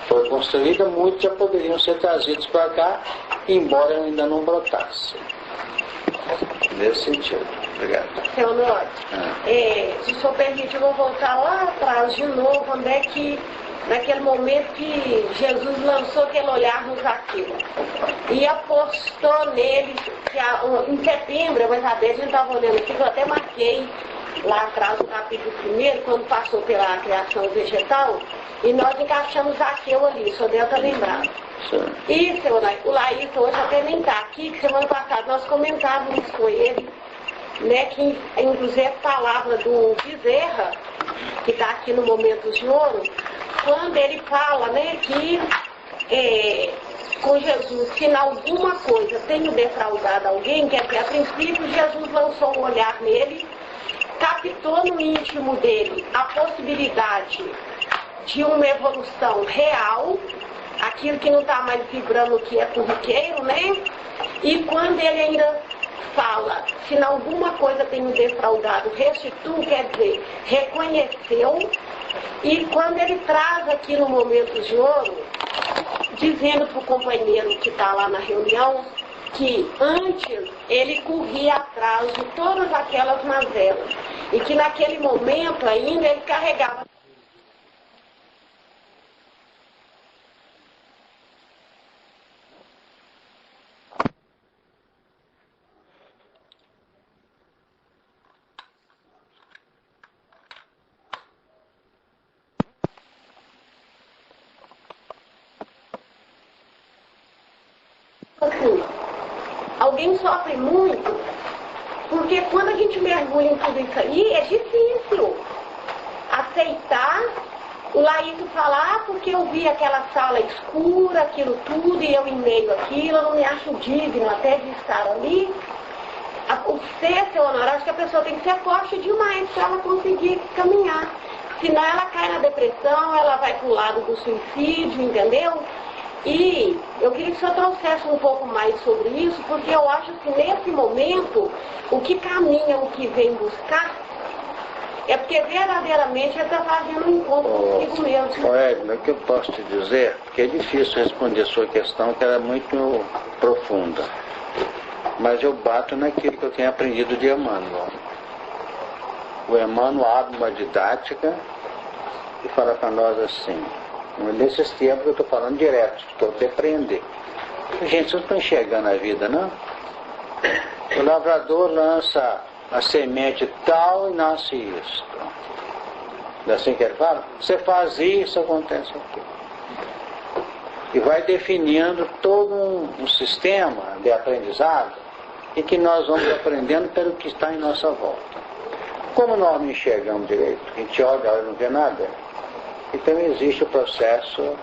foi construída, muitos já poderiam ser trazidos para cá, embora ainda não brotasse. Nesse sentido. Obrigado. Seu Honório, se o senhor permite, eu vou voltar lá atrás de novo, onde é que, naquele momento que Jesus lançou aquele olhar no Zaqueu e apostou nele, que em setembro, mas a vez a gente estava olhando aqui, eu até marquei lá atrás no capítulo 1, quando passou pela criação vegetal, e nós encaixamos Zaqueu ali, o senhor deve estar lembrado. Sim. E, seu Honório, o Laírton hoje até nem está aqui, que semana passada nós comentávamos isso com ele, né, que inclusive a palavra do Bezerra, que está aqui no Momentos de Ouro, quando ele fala, né, que com Jesus, se em alguma coisa tenho defraudado alguém, quer dizer, a princípio Jesus lançou um olhar nele, captou no íntimo dele a possibilidade de uma evolução real, aquilo que não está mais vibrando, que é corriqueiro, né? E quando ele ainda fala, se em alguma coisa tenho defraudado, restituo, quer dizer, reconheceu, e quando ele traz aqui no Momentos de Ouro, dizendo para o companheiro que está lá na reunião, que antes ele corria atrás de todas aquelas mazelas, e que naquele momento ainda ele carregava. Assim, alguém sofre muito, porque quando a gente mergulha em tudo isso aí, é difícil aceitar o Laírton falar, porque eu vi aquela sala escura, aquilo tudo, e eu em meio àquilo, eu não me acho digno até de estar ali. O ser, seu Honório, acho que a pessoa tem que ser forte demais para ela conseguir caminhar. Senão ela cai na depressão, ela vai para o lado do suicídio, entendeu? E eu queria que o senhor trouxesse um pouco mais sobre isso, porque eu acho que nesse momento, o que caminha, o que vem buscar, é porque verdadeiramente ele está fazendo um encontro consigo mesmo. Edna, o que eu posso te dizer, porque é difícil responder a sua questão, que ela é muito profunda. Mas eu bato naquilo que eu tenho aprendido de Emmanuel. O Emmanuel abre uma didática e fala para nós assim, nesses tempos eu estou falando direto, estou até aprender. Gente, vocês não estão enxergando a vida, não? O lavrador lança a semente tal e nasce isso. Não é assim que ele fala? Você faz isso, acontece aquilo. E vai definindo todo um sistema de aprendizado e que nós vamos aprendendo pelo que está em nossa volta. Como nós não enxergamos direito, a gente olha e não vê nada, então existe o processo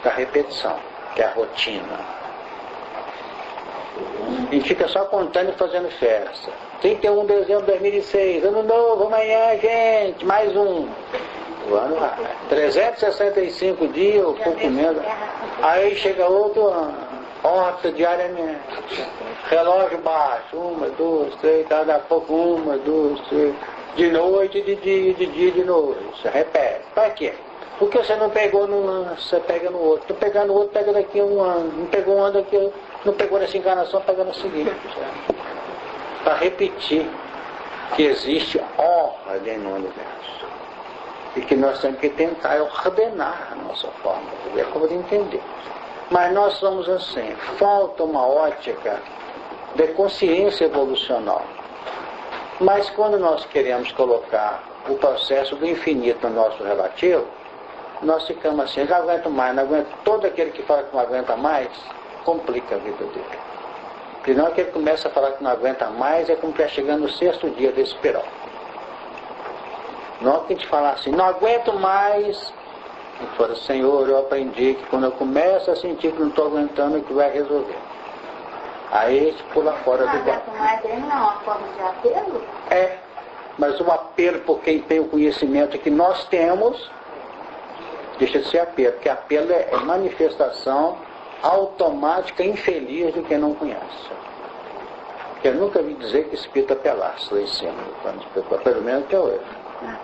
da repetição, que é a rotina. A gente fica só contando e fazendo festa. 31 de dezembro de 2006, ano novo, amanhã, gente, mais um. O ano vai. 365 dias, ou pouco menos. Aí chega outro ano, horta diariamente. Relógio baixo, 1, 2, 3, daqui a pouco 1, 2, 3. De noite, de dia, de noite. Você repete. Para quê? Por que você não pegou num ano, você pega no outro? Tu pegar no outro, pega daqui a um ano. Não pegou um ano daqui, não pegou nessa encarnação, pega no seguinte. Para repetir que existe ordem no universo. E que nós temos que tentar ordenar a nossa forma de ver, como de entender. Mas nós somos assim. Falta uma ótica de consciência evolucional. Mas quando nós queremos colocar o processo do infinito no nosso relativo, nós ficamos assim, já aguento mais, não aguento. Todo aquele que fala que não aguenta mais, complica a vida dele. Porque não é que ele começa a falar que não aguenta mais, é como que é chegando no 6º dia desse pirão. Não é que a gente falar assim, não aguento mais, e fala, Senhor, eu aprendi que quando eu começo a sentir que não estou aguentando, é que vai resolver. Aí a gente pula fora do barco. Mas não é uma forma de apelo? É, mas o apelo por quem tem o conhecimento que nós temos, deixa de ser apelo, porque apelo é manifestação automática e infeliz de quem não conhece. Eu nunca vi dizer que espírito apelasse lá em cima, pelo menos até hoje.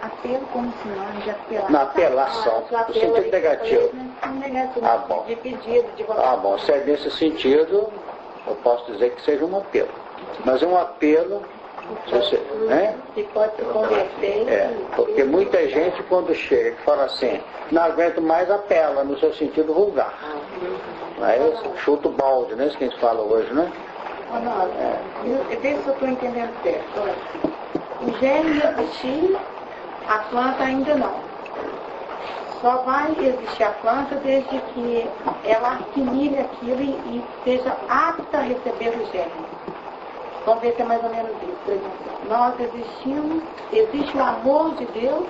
Apelo como sinônimo de apelar. Na apelação, no sentido negativo. Ah, bom. De pedido, de vontade. Ah, bom, se é nesse sentido, eu posso dizer que seja um apelo. Mas é um apelo, se pode se converter. porque muita gente quando chega fala assim, não aguento mais, apela, no seu sentido vulgar. Não é isso? Chuta o balde, né? Isso que a gente fala hoje, né? Vê se eu estou entendendo certo. Olha, o germe existir, a planta ainda não. Só vai existir a planta desde que ela assimile aquilo e seja apta a receber o germe. Vamos ver se é mais ou menos isso. Por exemplo, nós existimos, existe o amor de Deus,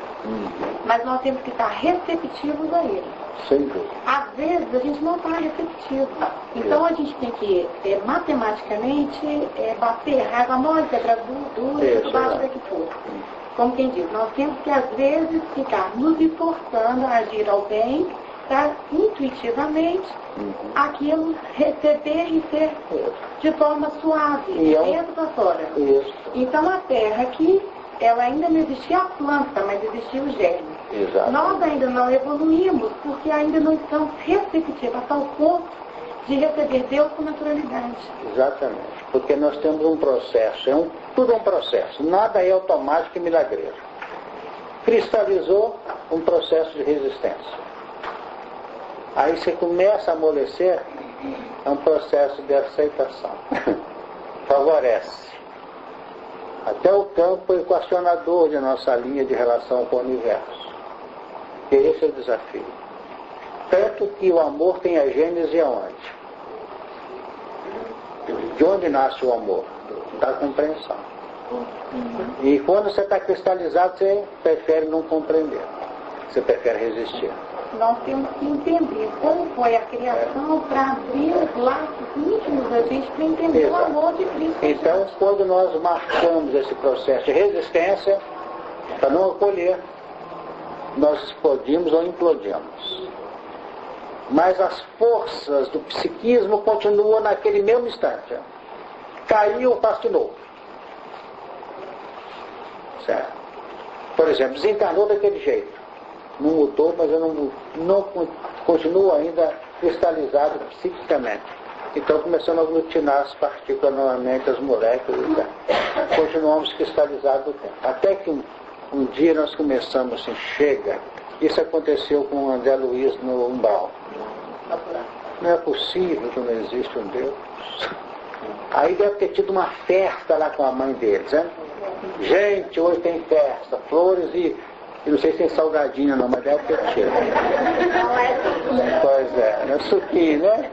mas nós temos que estar receptivos a ele. Sem dúvida. Às vezes a gente não está receptivo. Então a gente tem que, matematicamente, bater raiva mole, pedra dura, tudo baixo daqui tudo. Como quem diz, nós temos que às vezes ficar nos esforçando a agir ao bem, para intuitivamente aquilo receber e ser de forma suave, de dentro para fora. Isso. Então a terra aqui, ela ainda não existia a planta, mas existia o germe. Exato. Nós ainda não evoluímos porque ainda não estamos receptivos a tal ponto de receber Deus com naturalidade. Exatamente. Porque nós temos um processo, tudo é um processo, nada é automático e milagreiro. Cristalizou um processo de resistência. Aí você começa a amolecer, é um processo de aceitação. Favorece. Até o campo equacionador de nossa linha de relação com o universo. E esse é o desafio. Tanto que o amor tem a gênese aonde? De onde nasce o amor? Da compreensão. E quando você está cristalizado, você prefere não compreender. Você prefere resistir. Nós temos que entender como foi a criação para abrir os laços íntimos da gente para entender o amor de Cristo. Então, quando nós marcamos esse processo de resistência, para não acolher, nós explodimos ou implodimos. Mas as forças do psiquismo continuam naquele mesmo instante. Caiu, faz de novo. Certo? Por exemplo, desencarnou daquele jeito. Não mudou, mas eu não continua ainda cristalizado psiquicamente. Então começando a aglutinar as partículas novamente, as moléculas e tal. Continuamos cristalizados do tempo. Até que um dia nós começamos assim, chega. Isso aconteceu com o André Luiz no Umbral. Não é possível que não existe um Deus. Aí deve ter tido uma festa lá com a mãe deles, né? Gente, hoje tem festa, flores e não sei se tem salgadinho não, mas deve ter tido. Pois é, né? Suquinho, né?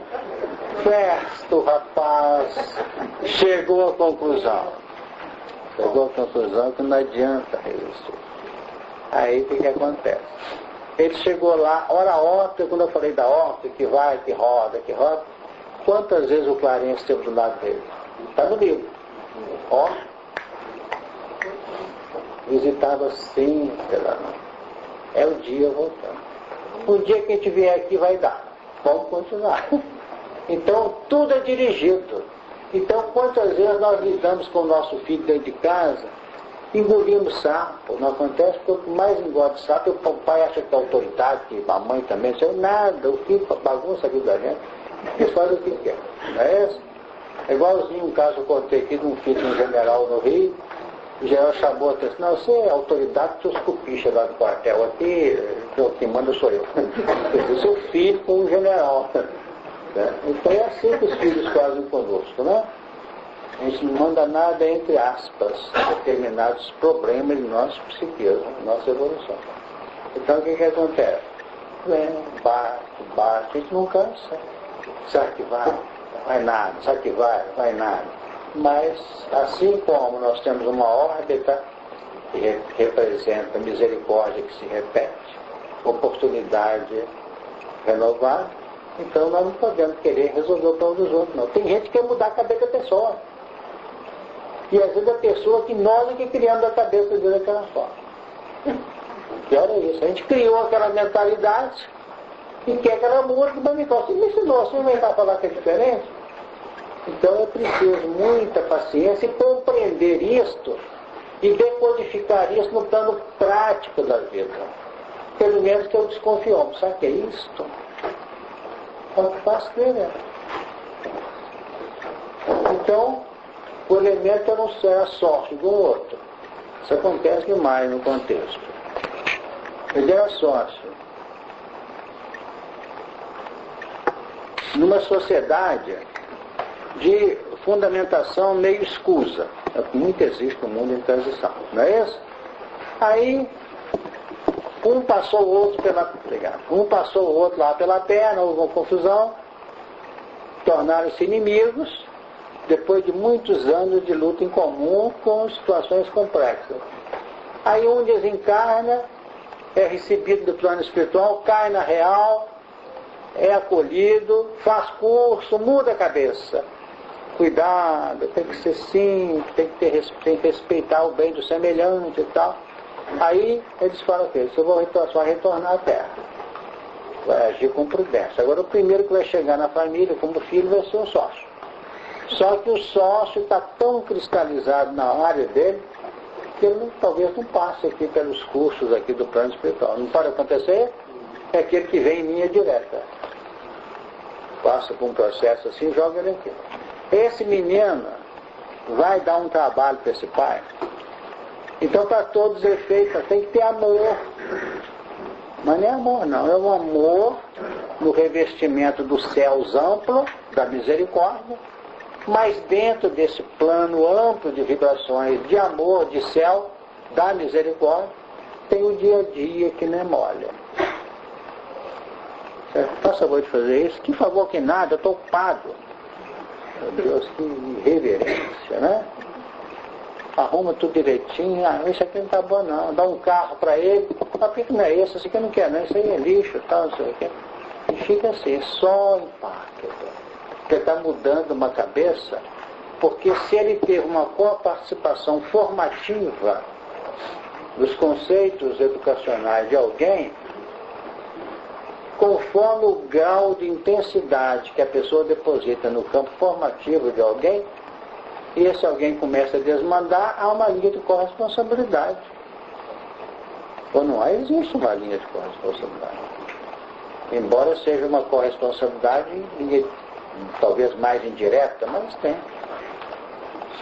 Festa, o rapaz chegou à conclusão. Chegou à conclusão que não adianta isso. Aí o que acontece? Ele chegou lá, hora óptica, quando eu falei da óptica, que vai, que roda, quantas vezes o Clarence esteve do lado dele? Está no livro. Ó. Visitava sempre lá. É o dia voltando. O dia que a gente vier aqui vai dar. Vamos continuar. Então, tudo é dirigido. Então, quantas vezes nós lidamos com o nosso filho dentro de casa Engolimos sapo, não acontece, porque o mais engole sapo, o pai acha que é autoridade, que a mãe também, não nada, o filho bagunça a vida da gente, eles fazem o que quer, não é isso? É igualzinho um caso que eu contei aqui de um filho de um general no Rio, o general chamou a atenção, não, você é autoridade dos seus cupichas lá do quartel, aqui quem manda sou eu. Eu sou filho com um general. Né? Então é assim que os filhos fazem conosco, né? A gente não manda nada, entre aspas, determinados problemas de nosso psiquismo, nossa evolução. Então o que acontece? Vem, bate, a gente não cansa. Sabe que vai nada, sabe que vai nada. Mas, assim como nós temos uma órbita que representa misericórdia que se repete, oportunidade renovada, então nós não podemos querer resolver o problema dos outros, não. Tem gente que quer mudar a cabeça da pessoa. E às vezes a pessoa que nós é que criamos a cabeça dele daquela forma. Pior é isso. A gente criou aquela mentalidade e quer que ela mude, mas você me ensinou, você não vai falar que é diferente? Então é preciso muita paciência e compreender isto e decodificar isso no plano prático da vida. Pelo menos que eu desconfio. Sabe o que é isto? É o que faz crer, né? Então, o elemento não é a sorte do outro. Isso acontece demais no contexto. Ele era sócio. Numa sociedade de fundamentação meio escusa. Muito existe no mundo em transição, não é isso? Aí, um passou o outro lá pela perna, houve uma confusão, tornaram-se inimigos, depois de muitos anos de luta em comum com situações complexas. Aí um desencarna, é recebido do plano espiritual, cai na real, é acolhido, faz curso, muda a cabeça. Cuidado, tem que ser simples, tem que respeitar o bem do semelhante e tal. Aí eles falam o quê? Você vai retornar à Terra. Vai agir com prudência. Agora o primeiro que vai chegar na família como filho vai ser o sócio. Só que o sócio está tão cristalizado na área dele que ele talvez não passe aqui pelos cursos aqui do plano espiritual. Não pode acontecer? É aquele que vem em linha direta. Passa por um processo assim e joga ele aqui. Esse menino vai dar um trabalho para esse pai. Então, para todos os efeitos, tem que ter amor. Mas não é amor, não. É um amor no revestimento dos céus amplo, da misericórdia, mas dentro desse plano amplo de vibrações de amor, de céu, da misericórdia, tem o dia a dia que não é mole. Faz favor de fazer isso? Que favor que nada, eu estou ocupado. Meu Deus, que irreverência, né? Arruma tudo direitinho, isso aqui não está bom não, dá um carro para ele, mas por que não é esse? Isso aqui não quer não, isso aí é lixo, tal, não sei o quê. E fica assim, só impacto. Porque está mudando uma cabeça, porque se ele teve uma boa participação formativa dos conceitos educacionais de alguém, conforme o grau de intensidade que a pessoa deposita no campo formativo de alguém, e esse alguém começa a desmandar, há uma linha de corresponsabilidade. Ou não há, existe uma linha de corresponsabilidade. Embora seja uma corresponsabilidade, talvez mais indireta, mas tem.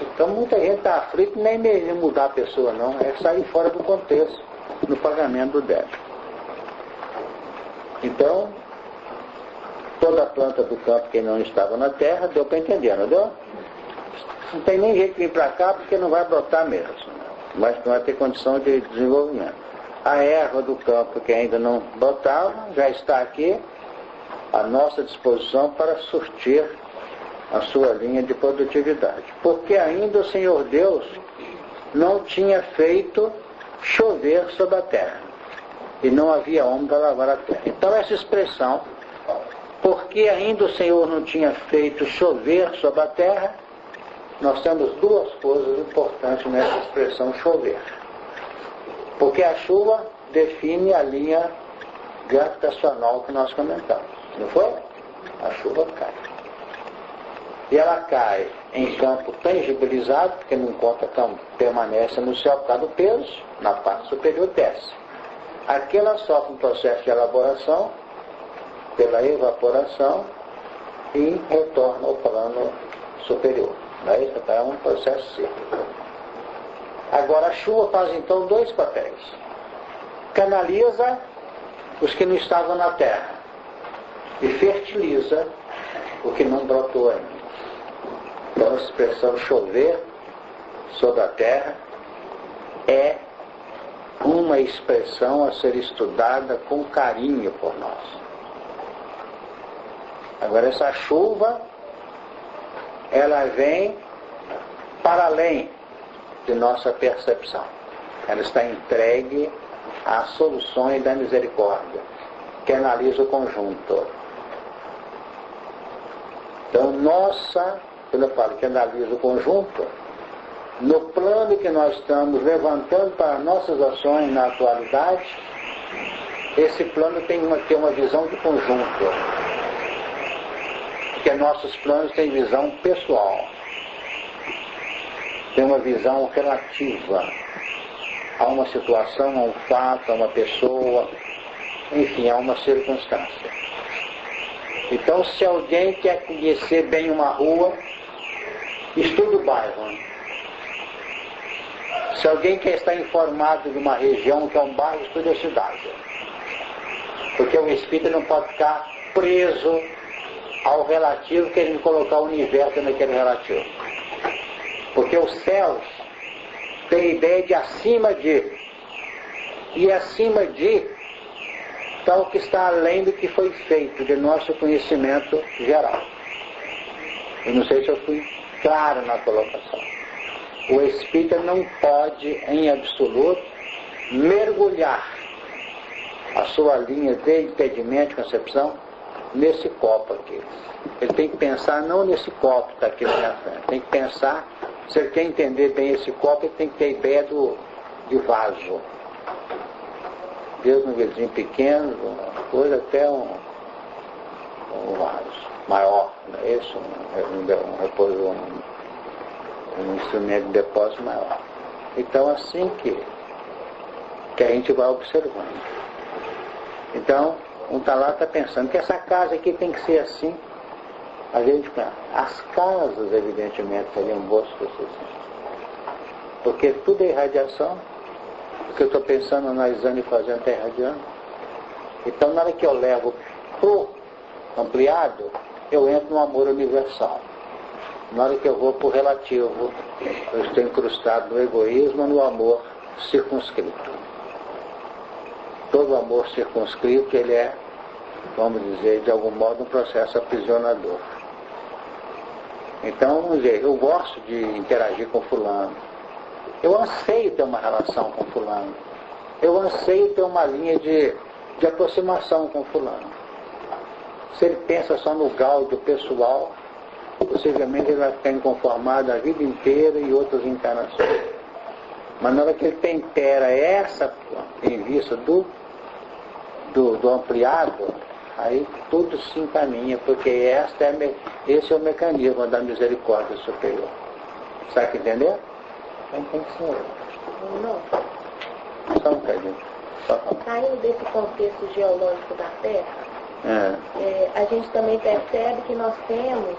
Então muita gente está aflita e nem mesmo mudar a pessoa não, é sair fora do contexto, no pagamento do débito. Então, toda a planta do campo que não estava na terra, deu para entender, não deu? Não tem nem jeito de vir para cá porque não vai brotar mesmo, mas não vai ter condição de desenvolvimento. A erva do campo que ainda não brotava já está aqui à nossa disposição para surtir a sua linha de produtividade. Porque ainda o Senhor Deus não tinha feito chover sobre a terra. E não havia homem para lavar a terra. Então essa expressão, porque ainda o Senhor não tinha feito chover sobre a terra, nós temos duas coisas importantes nessa expressão chover. Porque a chuva define a linha gravitacional que nós comentamos. Não foi? A chuva cai. E ela cai em campo tangibilizado, porque não conta permanece no céu por causa do peso, na parte superior desce. Aqui ela sofre um processo de elaboração, pela evaporação, e retorna ao plano superior. Isso é um processo cíclico. Agora a chuva faz então dois papéis. Canaliza os que não estavam na terra e fertiliza o que não brotou ainda. Então a expressão chover sobre a terra é uma expressão a ser estudada com carinho por nós. Agora essa chuva, ela vem para além de nossa percepção. Ela está entregue às soluções da misericórdia, que analisa o conjunto. Então, quando eu falo que analisa o conjunto, no plano que nós estamos levantando para nossas ações na atualidade, esse plano tem uma visão de conjunto. Porque nossos planos têm visão pessoal. Tem uma visão relativa a uma situação, a um fato, a uma pessoa, enfim, a uma circunstância. Então, se alguém quer conhecer bem uma rua, estuda o bairro. Se alguém quer estar informado de uma região que é um bairro, estuda a cidade. Porque o espírito não pode ficar preso ao relativo, querendo colocar o universo naquele relativo. Porque os céus têm a ideia de acima de. E acima de está o que está além do que foi feito, de nosso conhecimento geral. Eu não sei se eu fui claro na colocação. O espírita não pode, em absoluto, mergulhar a sua linha de entendimento e concepção nesse copo aqui. Ele tem que pensar não nesse copo que está aqui na minha frente. Tem que pensar, se ele quer entender bem esse copo, ele tem que ter ideia de vaso. Deus no vizinho pequeno, uma coisa até um vaso maior, não é isso? Um instrumento de depósito maior. Então assim que a gente vai observando. Então, um está lá, está pensando que essa casa aqui tem que ser assim. A gente pensa, as casas evidentemente seriam boas para ser assim. Porque tudo é irradiação. O que eu estou pensando, analisando e fazendo está irradiando. Então na hora que eu levo pro ampliado, eu entro no amor universal. Na hora que eu vou pro relativo, eu estou incrustado no egoísmo, no amor circunscrito. Todo amor circunscrito, ele é, vamos dizer, de algum modo, um processo aprisionador. Então, vamos dizer, eu gosto de interagir com fulano. Eu anseio ter uma relação com fulano. Eu anseio ter uma linha de aproximação com fulano. Se ele pensa só no gáudio pessoal, possivelmente ele vai ficar inconformado a vida inteira e outras encarnações. Mas na hora que ele tempera essa em vista do ampliado, aí tudo se encaminha, porque esse é o mecanismo da misericórdia superior. Sabe entender? Então tem que ser. Não. Só um bocadinho. Saindo desse contexto geológico da Terra, a gente também percebe que nós temos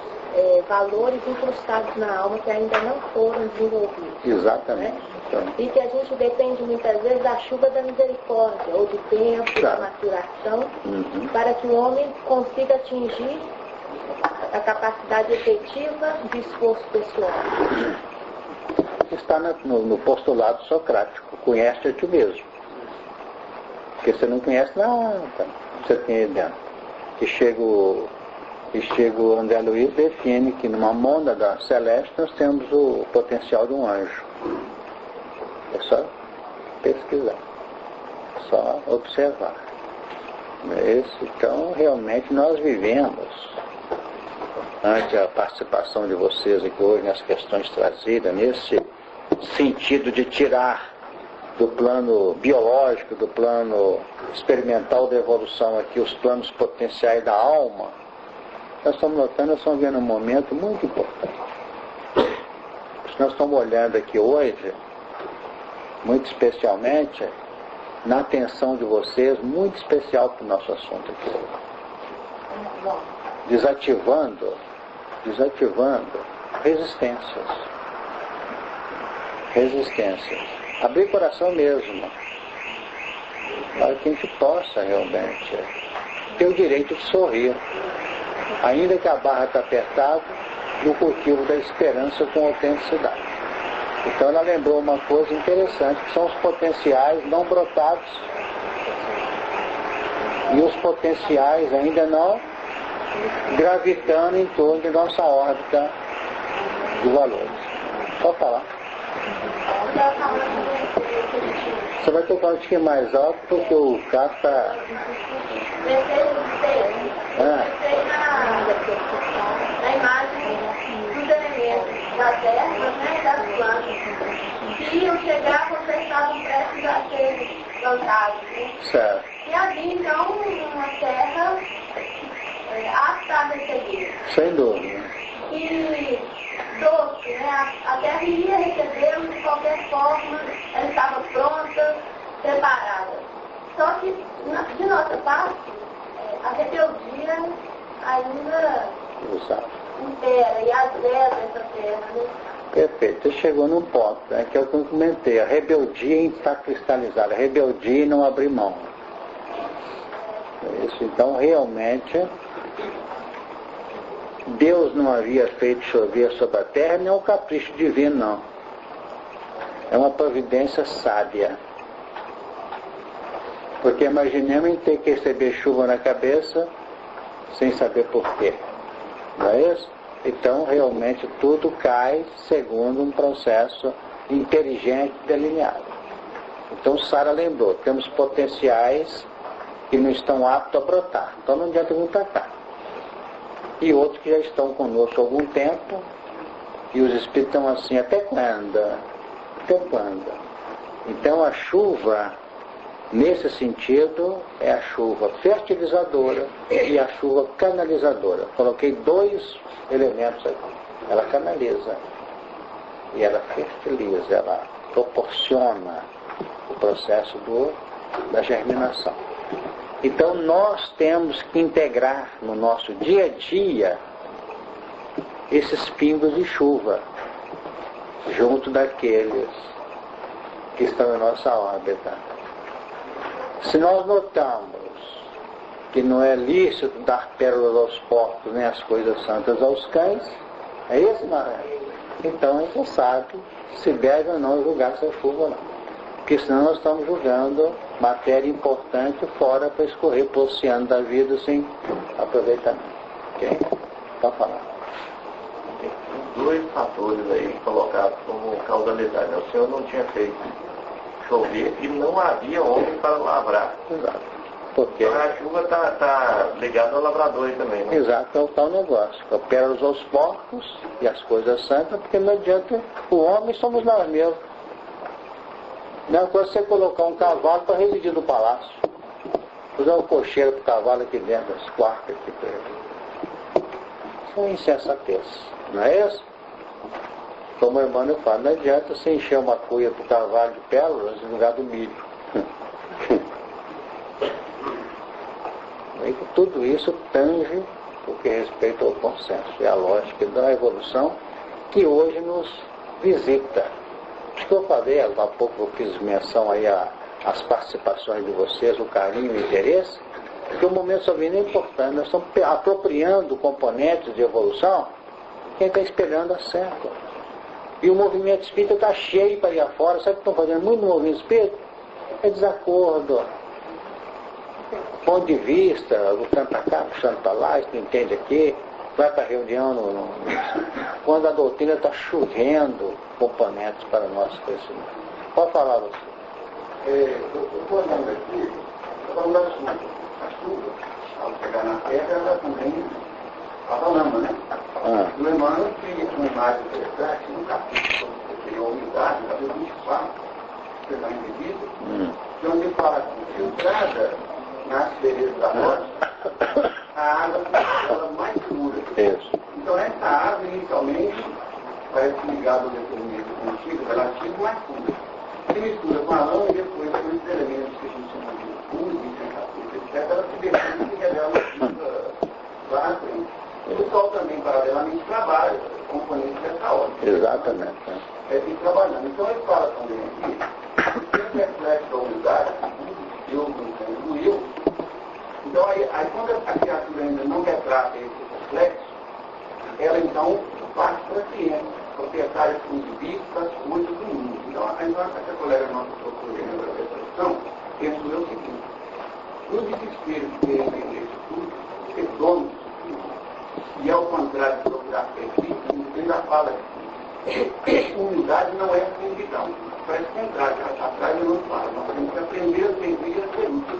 valores incrustados na alma que ainda não foram desenvolvidos. Exatamente. Né? E que a gente depende muitas vezes da chuva da misericórdia, ou de tempo, da maturação, para que o homem consiga atingir a capacidade efetiva de esforço pessoal. Está no postulado socrático, conhece a ti mesmo. Porque você não conhece nada, você tem aí dentro. E chega o André Luiz define que numa mônada celeste nós temos o potencial de um anjo. É só pesquisar, só observar. Então, realmente, nós vivemos, ante a participação de vocês aqui hoje nas questões trazidas, nesse sentido de tirar do plano biológico, do plano experimental da evolução aqui, os planos potenciais da alma, nós estamos notando, nós estamos vendo um momento muito importante. nós estamos olhando aqui hoje, muito especialmente, na atenção de vocês, muito especial para o nosso assunto aqui. Desativando resistências. Abrir o coração mesmo. Para que a gente possa realmente ter o direito de sorrir. Ainda que a barra está apertada, no cultivo da esperança com autenticidade. Então ela lembrou uma coisa interessante, que são os potenciais não brotados. E os potenciais ainda não gravitando em torno de nossa órbita de valores. Pode falar. Você vai tocar um pouquinho mais alto porque o carro está... Na imagem dos elementos da terra, né, das plantas, que iam chegar quando eles estavam prestes a ser plantados. Né? Certo. E havia então uma terra apta a receber. Sem dúvida. E doce, né? A terra iria recebê-los de qualquer forma, ela estava pronta, preparada. Só que, de nossa parte, a rebeldia ainda impera e azeda essa terra, né? Perfeito. Você chegou num ponto, né, que é o que eu comentei. A rebeldia está cristalizada. A rebeldia e não abrir mão. Isso. Então, realmente, Deus não havia feito chover sobre a terra, não é um capricho divino, não. É uma providência sábia. Porque imaginemos ter que receber chuva na cabeça sem saber porquê. Não é isso? Então, realmente, tudo cai segundo um processo inteligente delineado. Então, Sara lembrou, temos potenciais que não estão aptos a brotar. Então, não adianta vir para cá. E outros que já estão conosco há algum tempo, e os espíritos estão assim, até quando? Até quando? Então, a chuva, nesse sentido, é a chuva fertilizadora e a chuva canalizadora. Coloquei dois elementos aqui. Ela canaliza e ela fertiliza, ela proporciona o processo da germinação. Então nós temos que integrar no nosso dia a dia esses pingos de chuva junto daqueles que estão na nossa órbita. Se nós notamos que não é lícito dar pérolas aos porcos nem as coisas santas aos cães, é isso, Maré? Então a gente sabe se deve ou não julgar essa chuva ou não. Porque senão nós estamos julgando matéria importante fora para escorrer para o oceano da vida sem aproveitamento. Ok? Pode falar. Dois fatores aí colocados como causalidade. O Senhor não tinha feito chover e não havia homem para lavrar. Exato. Porque... Então a chuva está ligada ao lavrador também, né? Exato, é o tal negócio. Pérolas aos porcos e as coisas santas, porque não adianta, o homem somos nós mesmos. Não é coisa você colocar um cavalo para residir no palácio. Usar um cocheiro para o cavalo aqui dentro, das quartas aqui para ele. Isso é insensatez, não é isso? Como o irmão fala, não adianta você encher uma cuia para o cavalo de pérolas no lugar do milho. E tudo isso tange o que respeita ao consenso e à lógica da evolução que hoje nos visita. Acho que eu falei, há pouco eu fiz menção aí às participações de vocês, o carinho e o interesse, porque o momento soberano é importante. Nós estamos apropriando componentes de evolução quem está esperando a certo. E o movimento espírita está cheio para ir afora. Sabe o que estão fazendo muito no movimento espírita? É desacordo. Ponto de vista, lutando para cá, puxando para lá, isso não entende aqui, vai para a reunião quando a doutrina está chovendo componentes para o nosso crescimento. Pode falar, você. Eu estou olhando aqui, falando da chuva. A chuva, ao chegar na terra, ela também estava lama, né? O Emmanuel cria uma imagem interessante no capítulo sobre a umidade, capítulo 24, que está indivíduo, que onde fala que filtrada nas belezas da rocha, a água ela mais pura. Isso. Então essa água inicialmente parece ligado ao determinismo contigo, relativo, mas tudo. Se mistura com a lã e depois com os elementos que a gente chama de fundo, etc., ela se define e revela lá na frente. O pessoal também, paralelamente, trabalha componentes dessa ordem. Exatamente. É ir trabalhando. Então ele fala também aqui, o reflexo da humildade, eu não tenho o eu. Então aí quando a criatura ainda não retrata esse reflexo, ela então parte para a ciência, proprietária do indivíduo das coisas do mundo. Então essa colega nossa procurando a reflexão, penso eu o seguinte, no desespero que tem entender isso tudo, ser dono disso tudo, e ao contrário de procurar perfil, ele já fala que humildade não é servidão. Parece contrário, atrás eu não falo, nós temos que aprender a servir e a ser útil.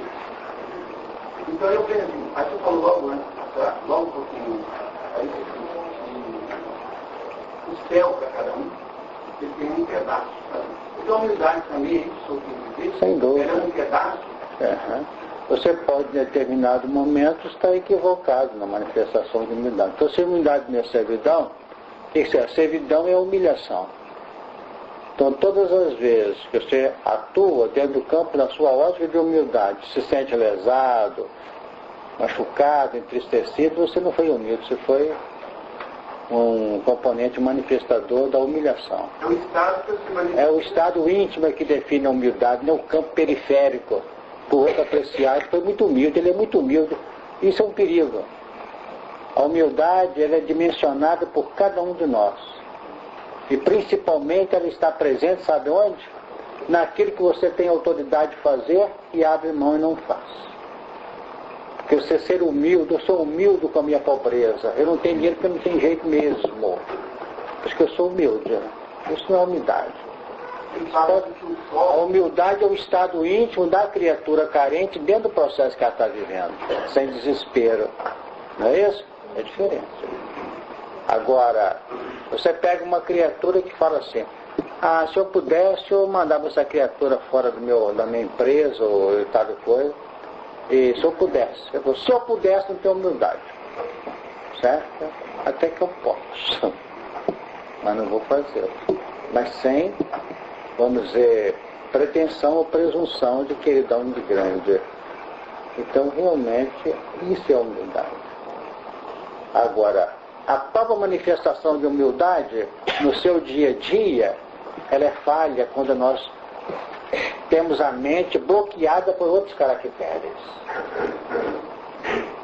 Então eu penso, aí você falou logo antes, logo um pouquinho, aí o céu para cada um, você tem um pedaço. Sabe? Então a humildade também, isso que eu quis dizer, sem dúvida. Ela é um pedaço. Uhum. Você pode, em determinado momento, estar equivocado na manifestação de humildade. Então, se a humildade não é servidão, a servidão é a humilhação. Então, todas as vezes que você atua dentro do campo da sua ótica de humildade, se sente lesado, machucado, entristecido, você não foi humilde, você foi um componente manifestador da humilhação. É o estado que se manifesta. É o estado íntimo que define a humildade, não o campo periférico. Por outro apreciar, ele foi muito humilde, ele é muito humilde. Isso é um perigo. A humildade, ela é dimensionada por cada um de nós. E principalmente ela está presente, sabe onde? Naquilo que você tem autoridade de fazer e abre mão e não faz. Porque você ser humilde, eu sou humilde com a minha pobreza. Eu não tenho dinheiro porque não tem jeito mesmo. Porque eu sou humilde. Isso não é humildade. A humildade é o estado íntimo da criatura carente dentro do processo que ela está vivendo, sem desespero. Não é isso? É diferente. Agora, você pega uma criatura que fala assim, se eu pudesse, eu mandava essa criatura fora da minha empresa, ou tal coisa, e se eu pudesse. Eu falo, se eu pudesse, não tenho humildade. Certo? Até que eu posso. Mas não vou fazer. Mas sem, vamos dizer, pretensão ou presunção de queridão de grande. Então, realmente, isso é humildade. Agora, a própria manifestação de humildade no seu dia a dia, ela é falha quando nós temos a mente bloqueada por outros caracteres.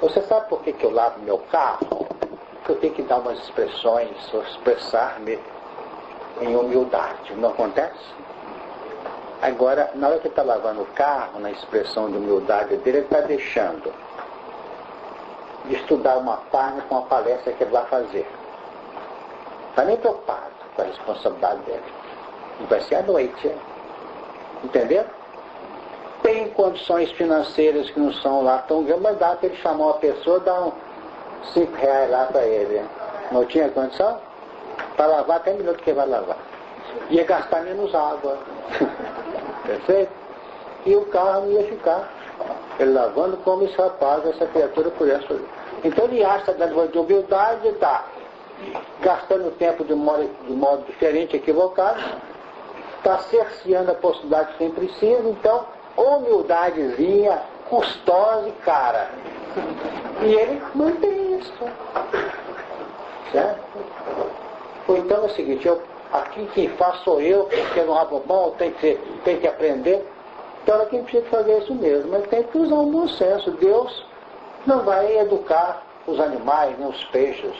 Você sabe por que eu lavo meu carro? Porque eu tenho que dar umas expressões, ou expressar-me em humildade. Não acontece? Agora, na hora que ele está lavando o carro, na expressão de humildade dele, ele está deixando de estudar uma página com a palestra que ele vai fazer. Está nem preocupado com a responsabilidade dele. E vai ser à noite. Entendeu? Tem condições financeiras que não são lá tão grandes, mas dá para ele chamar uma pessoa, dar uns R$5 lá para ele. Não tinha condição? Para lavar até minuto que ele vai lavar. Ia gastar menos água. Perfeito? E o carro não ia ficar. Ele lavando como esse rapaz, essa criatura pudesse fazer. Então ele acha de humildade, está gastando tempo de modo diferente, equivocado, está cerceando a possibilidade que tem precisa, então humildadezinha, custosa e cara. E ele mantém isso. Certo? Ou então é o seguinte, aqui quem faz sou eu, porque não rabo bom, tem que aprender. Então quem precisa fazer isso mesmo, mas tem que usar um bom senso. Deus não vai educar os animais, nem os peixes,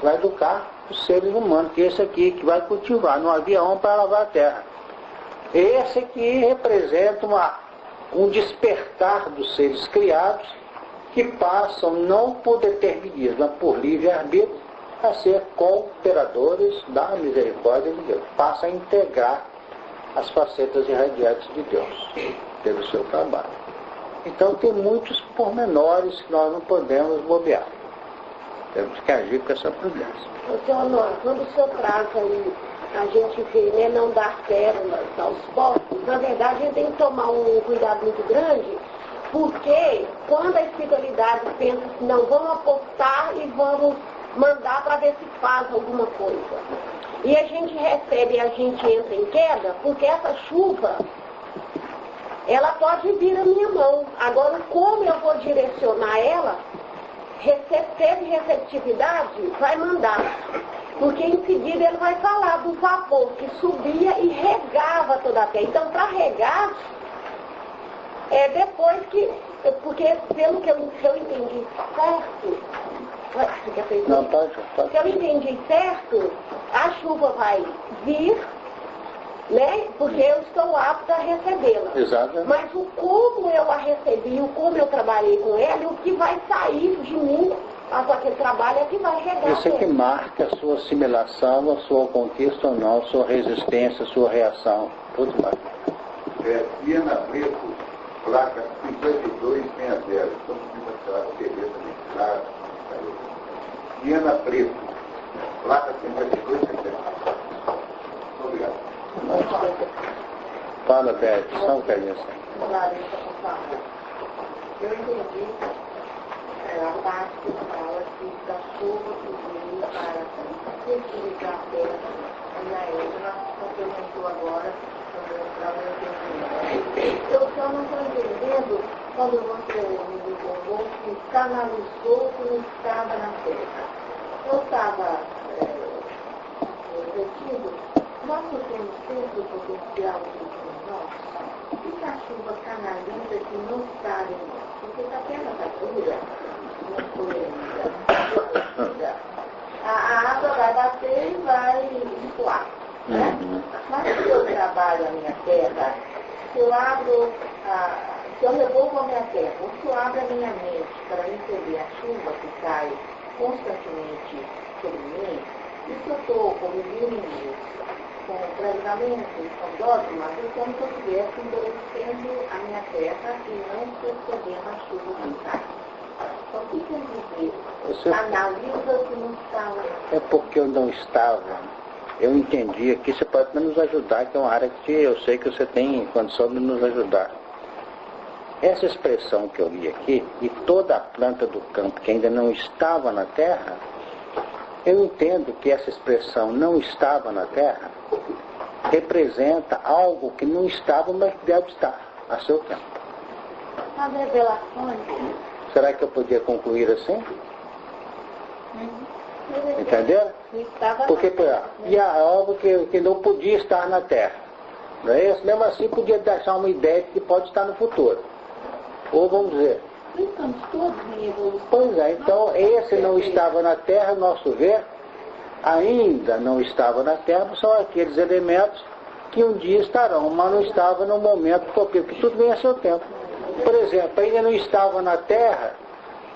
vai educar os seres humanos, que é esse aqui que vai cultivar no avião para lavar a terra. Esse aqui representa um despertar dos seres criados que passam não por determinismo, mas por livre-arbítrio, a ser cooperadores da misericórdia de Deus. Passa a integrar as facetas irradiantes de Deus pelo seu trabalho. Então tem muitos pormenores que nós não podemos bobear. Temos que agir com essa prudência. Então, quando o senhor traz aí, a gente vê, né, não dar pérolas aos povos, na verdade a gente tem que tomar um cuidado muito grande, porque quando a espiritualidade pensa assim, não, vamos apostar e vamos mandar para ver se faz alguma coisa. E a gente recebe, a gente entra em queda, porque essa chuva, ela pode vir à minha mão. Agora, como eu vou direcionar ela, teve receptividade, vai mandar. Porque em seguida ele vai falar do vapor que subia e regava toda a terra. Então, para regar, depois que... Porque, pelo que eu entendi certo... Não, pode. Se eu entendi certo, a chuva vai vir, né? Porque eu estou apta a recebê-la. Exatamente. Mas o como eu a recebi, o como eu trabalhei com ela, e o que vai sair de mim após aquele trabalho é que vai regar. Isso é que marca a sua assimilação, a sua conquista ou não, a sua resistência, a sua reação. Tudo mais. Viana Preto, placa 5260. Estamos pedindo a senhora TV também, claro. Viana Preto, placa 5260. Obrigado. Fala, Beth, só um bocadinho. Eu entendi a parte que fala que da chuva que veio para fertilizar a terra, e a Edna complementou agora, eu só não estou entendendo quando você me informou que canalizou o que não estava na terra. Eu estava refletindo, nós não temos sempre o potencial de nós. E se a chuva canaliza que não está em nós? Porque se a terra está dura, a água vai bater e vai escoar, né? Mas se eu trabalho a minha terra, se eu revolvo a minha terra, se eu abro a minha mente para receber a chuva que cai constantemente sobre mim, e se eu estou convivendo isso com pregamento, com dogmas, é como se eu estivesse endurecendo a minha terra e não percebendo a chuva que cai. Então, o que quer dizer? Analisa que não estava. É porque eu não estava. Eu entendi aqui, você pode nos ajudar, que é uma área que eu sei que você tem condição de nos ajudar. Essa expressão que eu li aqui, e toda a planta do campo que ainda não estava na terra, eu entendo que essa expressão não estava na terra representa algo que não estava, mas que deve estar a seu tempo. As revelações. Será que eu podia concluir assim? Entenderam? Porque e a algo que não podia estar na terra. Não é isso? Mesmo assim podia deixar uma ideia de que pode estar no futuro. Ou vamos dizer. Estamos todos em evolução. Pois é, então esse não estava na terra, nosso ver, ainda não estava na terra, são aqueles elementos que um dia estarão, mas não estava no momento propício, porque tudo vem a seu tempo. Por exemplo, ainda não estava na terra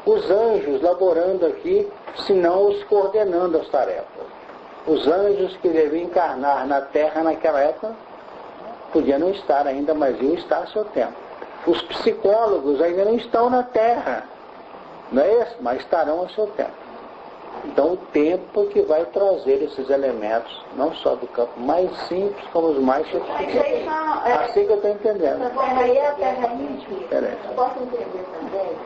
os anjos laborando aqui, senão os coordenando as tarefas. Os anjos que deviam encarnar na terra naquela época podiam não estar ainda, mas iam estar a seu tempo. Os psicólogos ainda não estão na terra, não é isso? Mas estarão a seu tempo. Então o tempo que vai trazer esses elementos, não só do campo mais simples, como os mais sofisticados. Assim que eu estou entendendo. A terra é a terra íntima. Eu posso entender também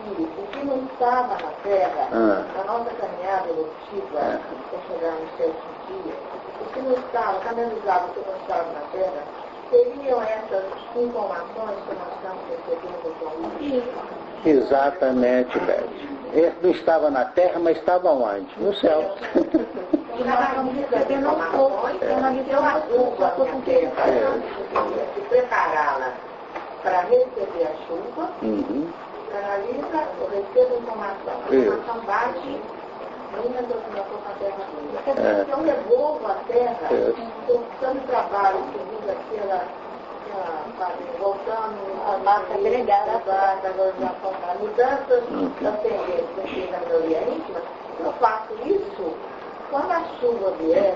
que o que não estava na terra, na nossa caminhada evolutiva, para chegar no sétimo dia, o que não estava, canalizado o que não estava na terra, seriam essas informações que nós estamos recebendo com isso? Exatamente, Beth. Ele não estava na terra, mas estava onde? No céu. E nós estamos recebendo um pouco, analisando a chuva com terra, e prepará-la para receber a chuva, canaliza, recebe a informação. A informação bate, minha doutrinação com a terra viva. Quer dizer, se eu revolvo a terra, estou precisando de trabalho que vive pela voltando a marca agregada da valorização das mudanças das tendências da melhoria íntima, eu faço isso quando a chuva vier,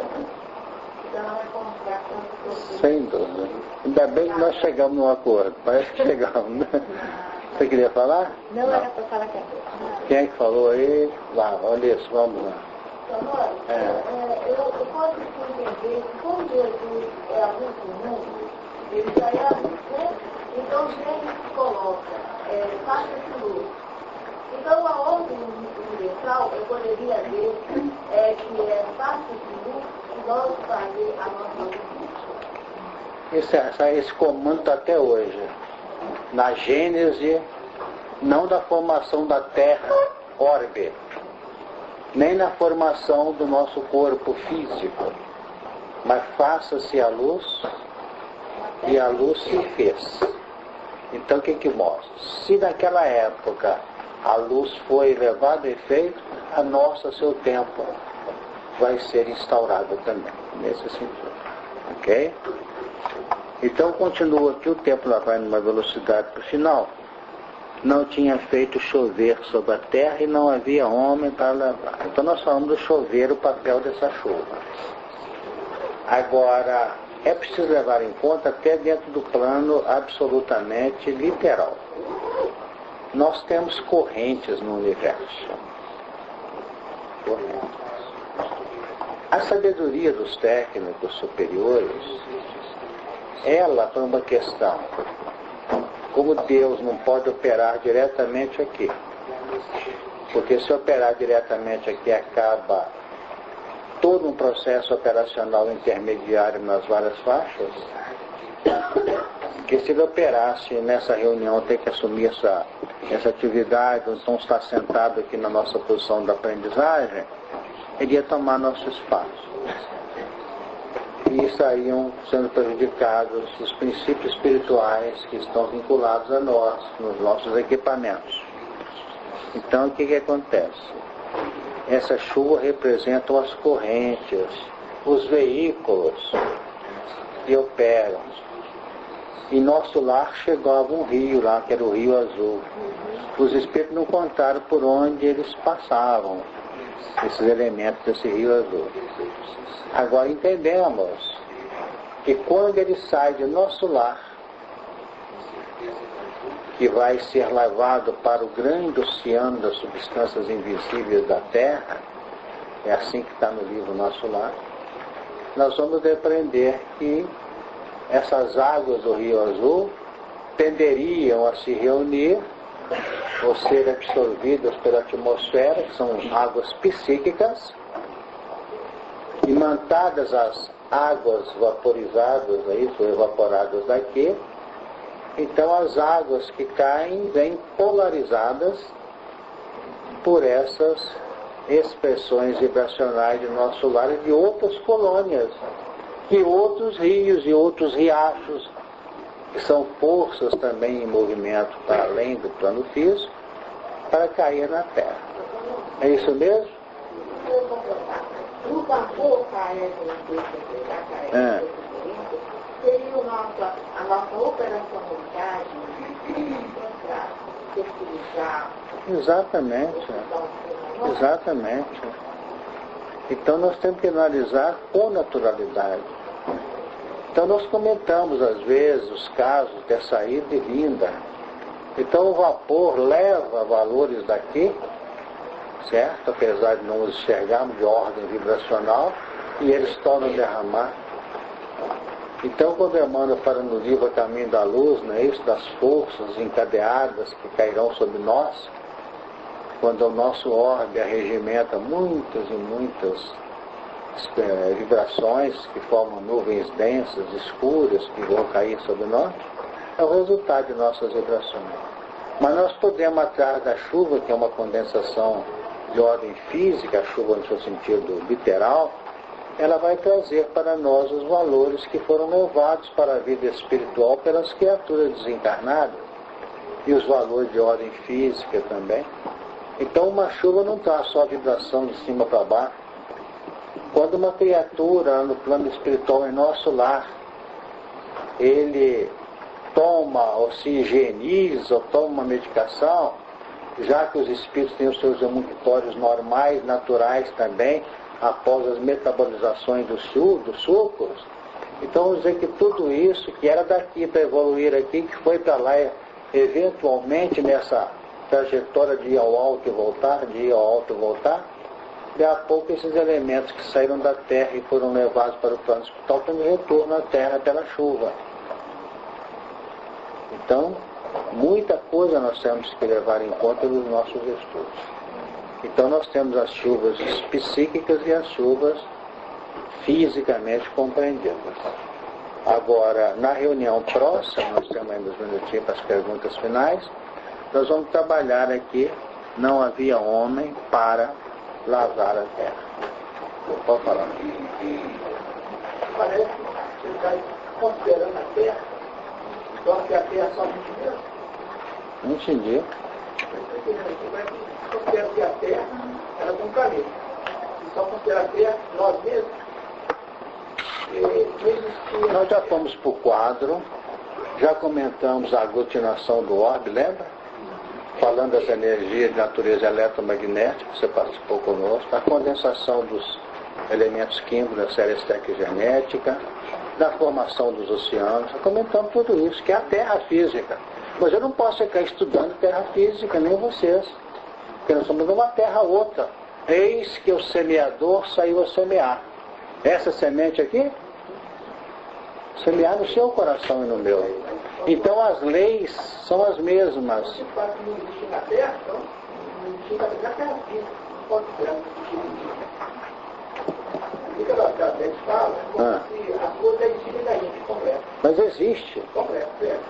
então ela vai mostrar tanto. Sem dúvida. Ainda bem que nós chegamos num acordo. Parece que chegamos. Você queria falar? Não era para falar que é. Quem é que falou aí? Lá, olha isso, vamos lá. Eu posso entender que como Jesus é adulto no mundo, ele já é adulto, né? Então Jesus se coloca, faça esse luto. Então a ordem universal, eu poderia ver, que faça esse luto nós fazer a nossa vida. Esse comando está até hoje. Na Gênese, não da formação da Terra, orbe, nem na formação do nosso corpo físico, mas faça-se a luz, e a luz se fez. Então o que mostra? Se naquela época a luz foi levada a efeito, a nossa, a seu tempo, vai ser instaurada também, nesse sentido. Ok? Então continua aqui, o tempo lá vai numa velocidade para o final. Não tinha feito chover sobre a terra e não havia homem para levar. Então nós falamos do chover, o papel dessa chuva. Agora, é preciso levar em conta até dentro do plano absolutamente literal. Nós temos correntes no universo. Correntes. A sabedoria dos técnicos superiores, ela, por uma questão, como Deus não pode operar diretamente aqui, porque se operar diretamente aqui acaba todo um processo operacional intermediário nas várias faixas, que se ele operasse nessa reunião, tem que assumir essa atividade, então está sentado aqui na nossa posição da aprendizagem, ele ia tomar nosso espaço. E estariam sendo prejudicados os princípios espirituais que estão vinculados a nós, nos nossos equipamentos. Então, o que acontece? Essa chuva representa as correntes, os veículos que operam. Em nosso lar chegava um rio lá, que era o Rio Azul. Os espíritos não contaram por onde eles passavam, esses elementos desse Rio Azul. Agora entendemos que quando ele sai de nosso lar, que vai ser levado para o grande oceano das substâncias invisíveis da Terra, é assim que está no livro Nosso Lar, nós vamos aprender que essas águas do Rio Azul tenderiam a se reunir ou ser absorvidas pela atmosfera, que são águas psíquicas, imantadas as águas vaporizadas, ou evaporadas daqui. Então as águas que caem vêm polarizadas por essas expressões vibracionais de nosso lar e de outras colônias, e outros rios e outros riachos, que são forças também em movimento para além do plano físico, para cair na Terra. É isso mesmo? O vapor caindo seria a nossa operacionalidade para pesquisar. Exatamente. Exatamente. Então nós temos que analisar com naturalidade. Então nós comentamos às vezes os casos de saída e vinda. Então o vapor leva valores daqui, certo? Apesar de não os enxergarmos de ordem vibracional, e eles tornam a derramar. Então quando Emmanuel fala no livro A Caminho da Luz, não é isso? Das forças encadeadas que cairão sobre nós, quando o nosso orbe arregimenta muitas e muitas vibrações que formam nuvens densas, escuras, que vão cair sobre nós, é o resultado de nossas vibrações. Mas nós podemos, atrás da chuva, que é uma condensação de ordem física, a chuva no seu sentido literal, ela vai trazer para nós os valores que foram levados para a vida espiritual pelas criaturas desencarnadas, e os valores de ordem física também. Então uma chuva não traz só a vibração de cima para baixo. Quando uma criatura no plano espiritual em nosso lar, ele toma ou se higieniza ou toma uma medicação, já que os espíritos têm os seus emunitórios normais, naturais também, após as metabolizações dos sucos, então vamos dizer que tudo isso que era daqui para evoluir aqui, que foi para lá, eventualmente nessa trajetória de ir ao alto e voltar, de ir ao alto e voltar, de a pouco esses elementos que saíram da terra e foram levados para o plano espiritual têm retorno à terra pela chuva. Então, muita coisa nós temos que levar em conta nos nossos estudos. Então nós temos as chuvas psíquicas e as chuvas fisicamente compreendidas. Agora, na reunião próxima, nós temos ainda uns minutinhos para as perguntas finais, nós vamos trabalhar aqui, não havia homem para lavrar a terra. Pode falar. Parece que você está considerando a terra, só que a terra só de Deus. Não entendi. Considera que a terra ela tem um planeta. E só considera a terra nós mesmos. Nós já fomos para o quadro, já comentamos a aglutinação do orbe, lembra? Falando das energias de natureza eletromagnética, você participou conosco, a condensação dos elementos químicos da série estequiogenética, da formação dos oceanos, já comentamos tudo isso, que é a terra física. Mas eu não posso ficar estudando terra física, nem vocês, porque nós somos de uma terra a outra. Eis que o semeador saiu a semear. Essa semente aqui, semear no seu coração e no meu. Então as leis são as mesmas. Se não existe na terra, então não existe na terra física. Não pode ser. Fica lá, a gente fala, como se as coisas existem da gente, completa. Mas existe. Completa, certo.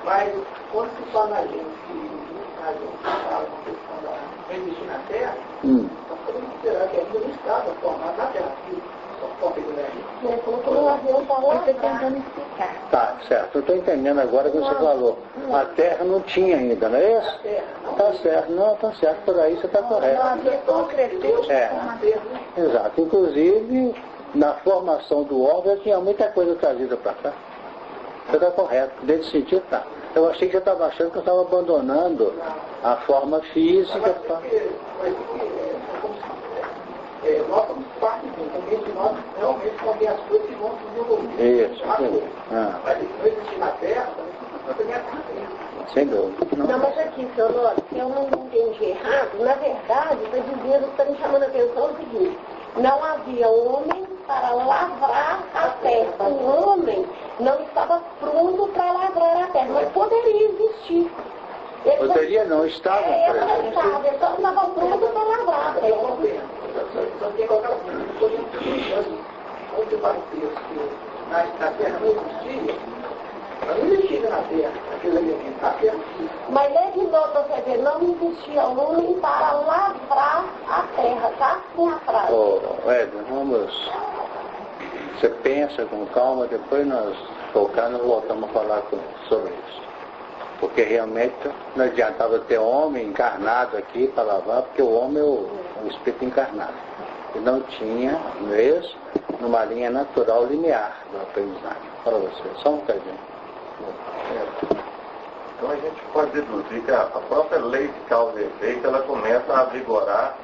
Mas quando se fala na gente, a gente fala com a questão da não existir na terra, nós podemos considerar que ainda não estava formado na terra física. Tá, certo. Eu estou entendendo agora o que você falou. A Terra não tinha ainda, não é isso? Tá certo. Não, tá certo. Por aí você está correto. Exato. Inclusive, na formação do órgão, tinha muita coisa trazida para cá. Você está correto. Nesse sentido, tá. Eu achei que você estava achando que eu estava abandonando a forma física. Nós somos parte de nós realmente contém as coisas que vão se desenvolver. Isso. Mas não existe na Terra, nós também é sem dúvida. Não, mas aqui, senhor Lopes, se eu não entendi errado, na verdade, está dizendo, está me chamando a atenção o seguinte: não havia homem para lavrar a terra. O homem não estava pronto para lavrar a terra, mas poderia existir. Poderia não, estava ele só estava pronto para lavrar a terra. Só que qualquer coisa, quando vai ter que na terra não existia, não existia na terra, aquele elemento, na terra existia. Mas ele nota, você vê, não existia homem para lavrar a terra, tá? Assim a frase. Edna, vamos. Você pensa com calma, depois nós nós voltamos a falar sobre isso. Porque realmente não adiantava ter homem encarnado aqui para lavar, porque o homem é o espírito encarnado. E não tinha, mesmo, numa linha natural linear do aprendizagem. Fala você, só um bocadinho. Então a gente pode deduzir que a própria lei de causa e efeito, ela começa a vigorar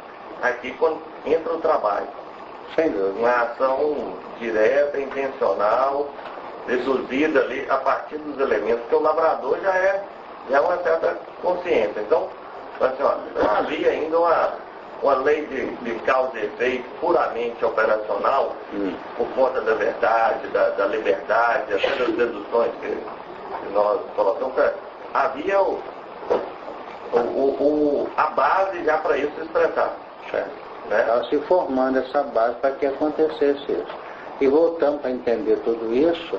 aqui quando entra o trabalho. Sem dúvida. Uma ação direta, intencional, deduzida ali a partir dos elementos, porque o lavrador já é uma certa consciência. Então, assim, não havia ainda uma lei de causa e efeito puramente operacional, por conta da verdade, da liberdade, até das deduções que nós colocamos. Havia a base já para isso se expressar. Né? Estava se formando essa base para que acontecesse isso. E voltamos para entender tudo isso,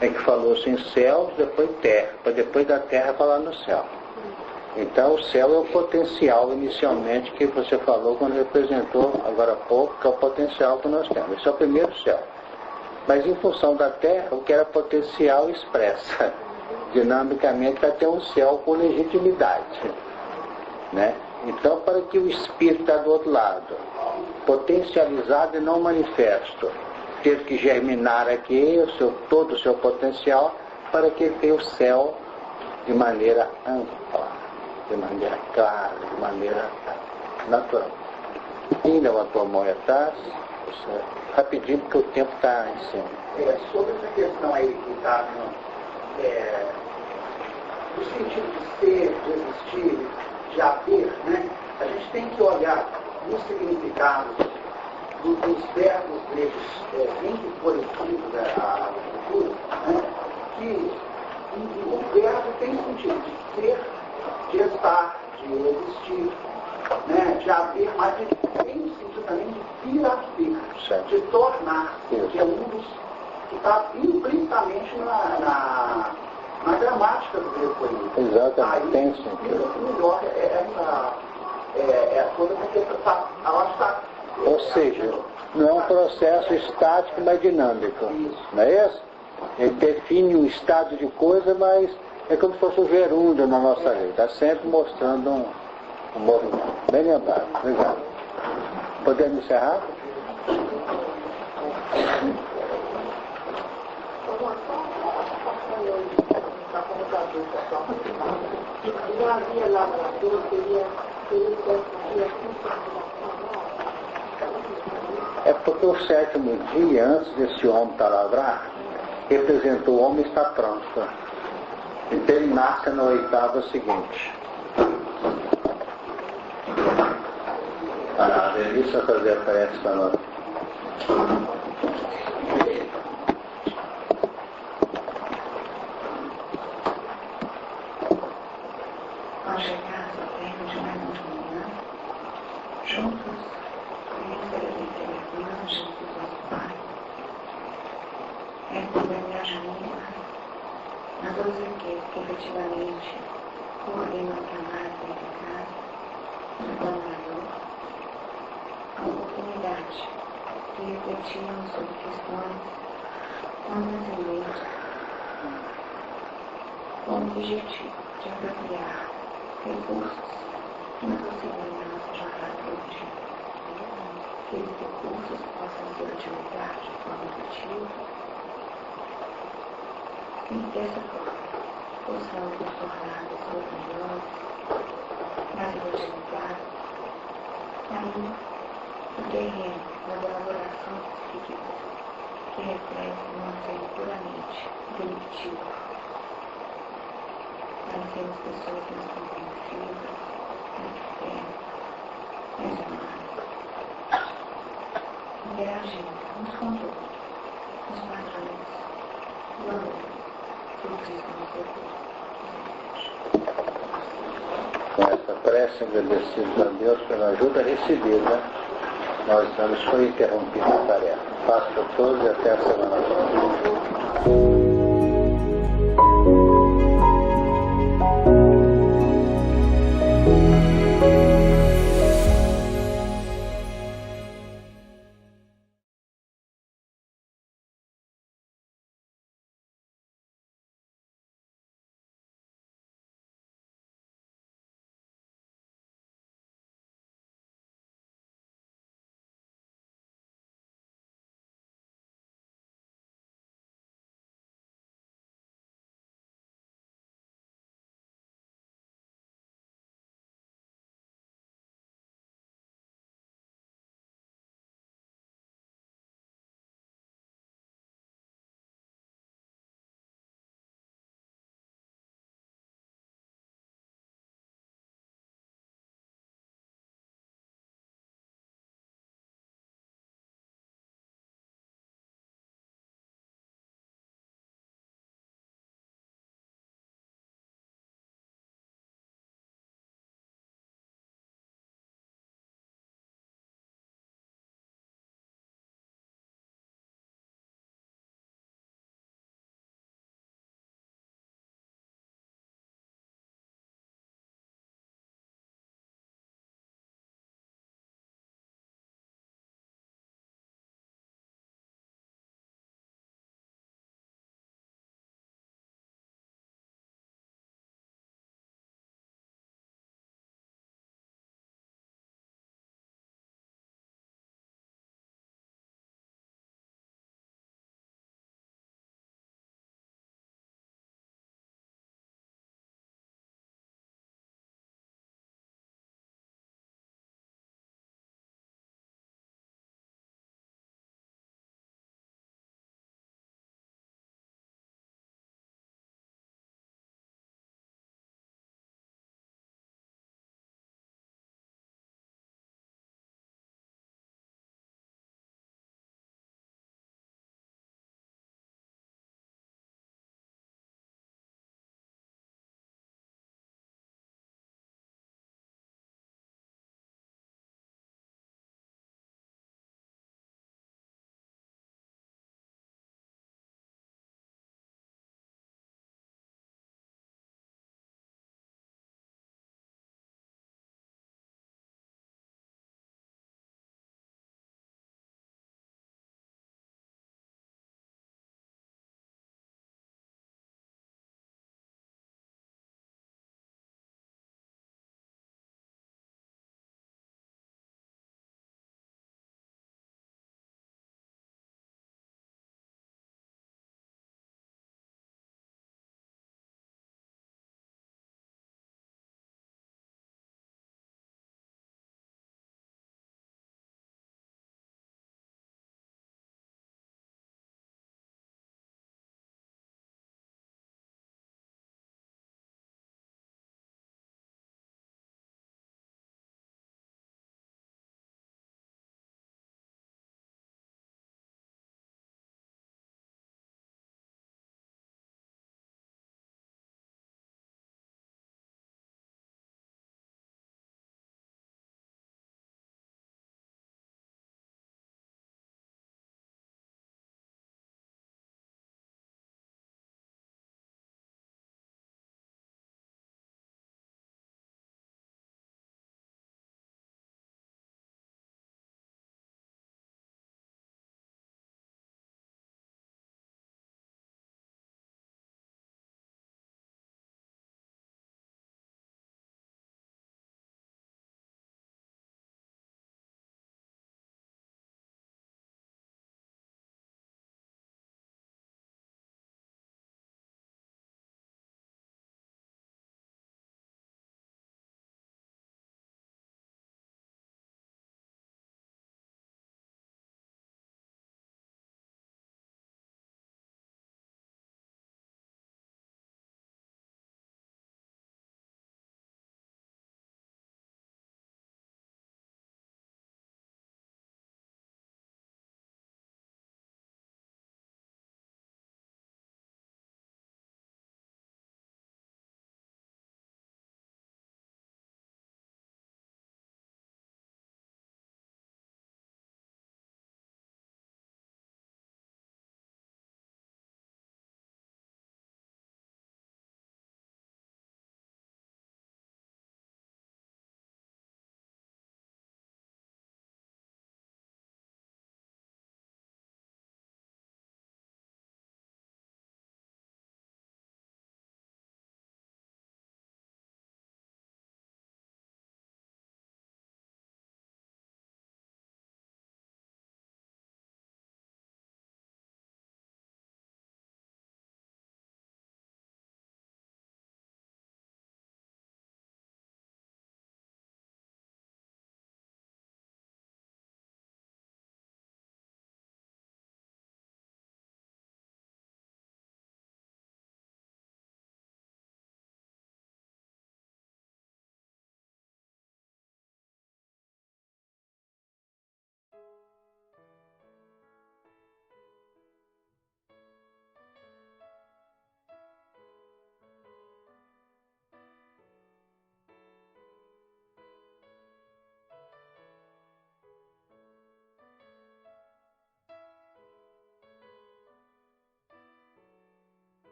é que falou-se em céu, depois terra, para depois da terra falar no céu. Então o céu é o potencial inicialmente que você falou quando representou agora há pouco, que é o potencial que nós temos. Esse é o primeiro céu. Mas em função da terra, o que era potencial expressa dinamicamente para ter um céu com legitimidade. Né? Então, para que o espírito está do outro lado, potencializado e não manifesto, teve que germinar aqui todo o seu potencial para que tenha o céu de maneira ampla, de maneira clara, de maneira natural. Quem levantou a mão atrás? Rapidinho, porque o tempo está em cima. Sobre essa questão aí que está no sentido de ser, de existir, de haver, né? A gente tem que olhar nos significados dos verbos deles, bem coletivos à cultura, né? Que o verbo tem sentido de ser, de estar, de existir, né? De haver, mas tem sentido também de ser, de tornar, que é um dos que está principalmente na gramática do grego político. Exatamente, tem sim. Melhor essa coisa porque ela está. Ou seja, não é um processo estático, mas dinâmico. Não é isso? Ele define um estado de coisa, mas é como se fosse o gerúndio na nossa lei. Está sempre mostrando um movimento. Bem lembrado. Obrigado. Podemos encerrar? É porque o sétimo dia, antes desse homem palavrar, representou o homem está pronto. Então ele nasce na oitava seguinte. A delícia fazer a prece para nós. Ao chegar ao termo de mais uma manhã, juntos, agradecer a Deus, Jesus, nosso Pai, recebendo a Janina, a duas equipes que efetivamente coordenam o trabalho dentro de casa, do trabalhador, a oportunidade de refletirmos sobre questões transcendentes com o objetivo de apropriar recursos que nos auxiliem na nossa jornada produtiva. Que esses recursos possam ser utilizados de forma efetiva e dessa forma possamos nos tornar pessoas melhores, mais evangelizadas, aí no terreno das elaborações psíquicas que refletem um anseio puramente delictivo. Nós temos pessoas mais compreensivas, mais externas, mais humanas, interagindo uns com todos, nos padrões do amor que o Cristo nos deu. Com essa prece, agradecidos a Deus pela ajuda recebida, nós estamos foi interrompido a tarefa. Faço a todos e até a semana próxima.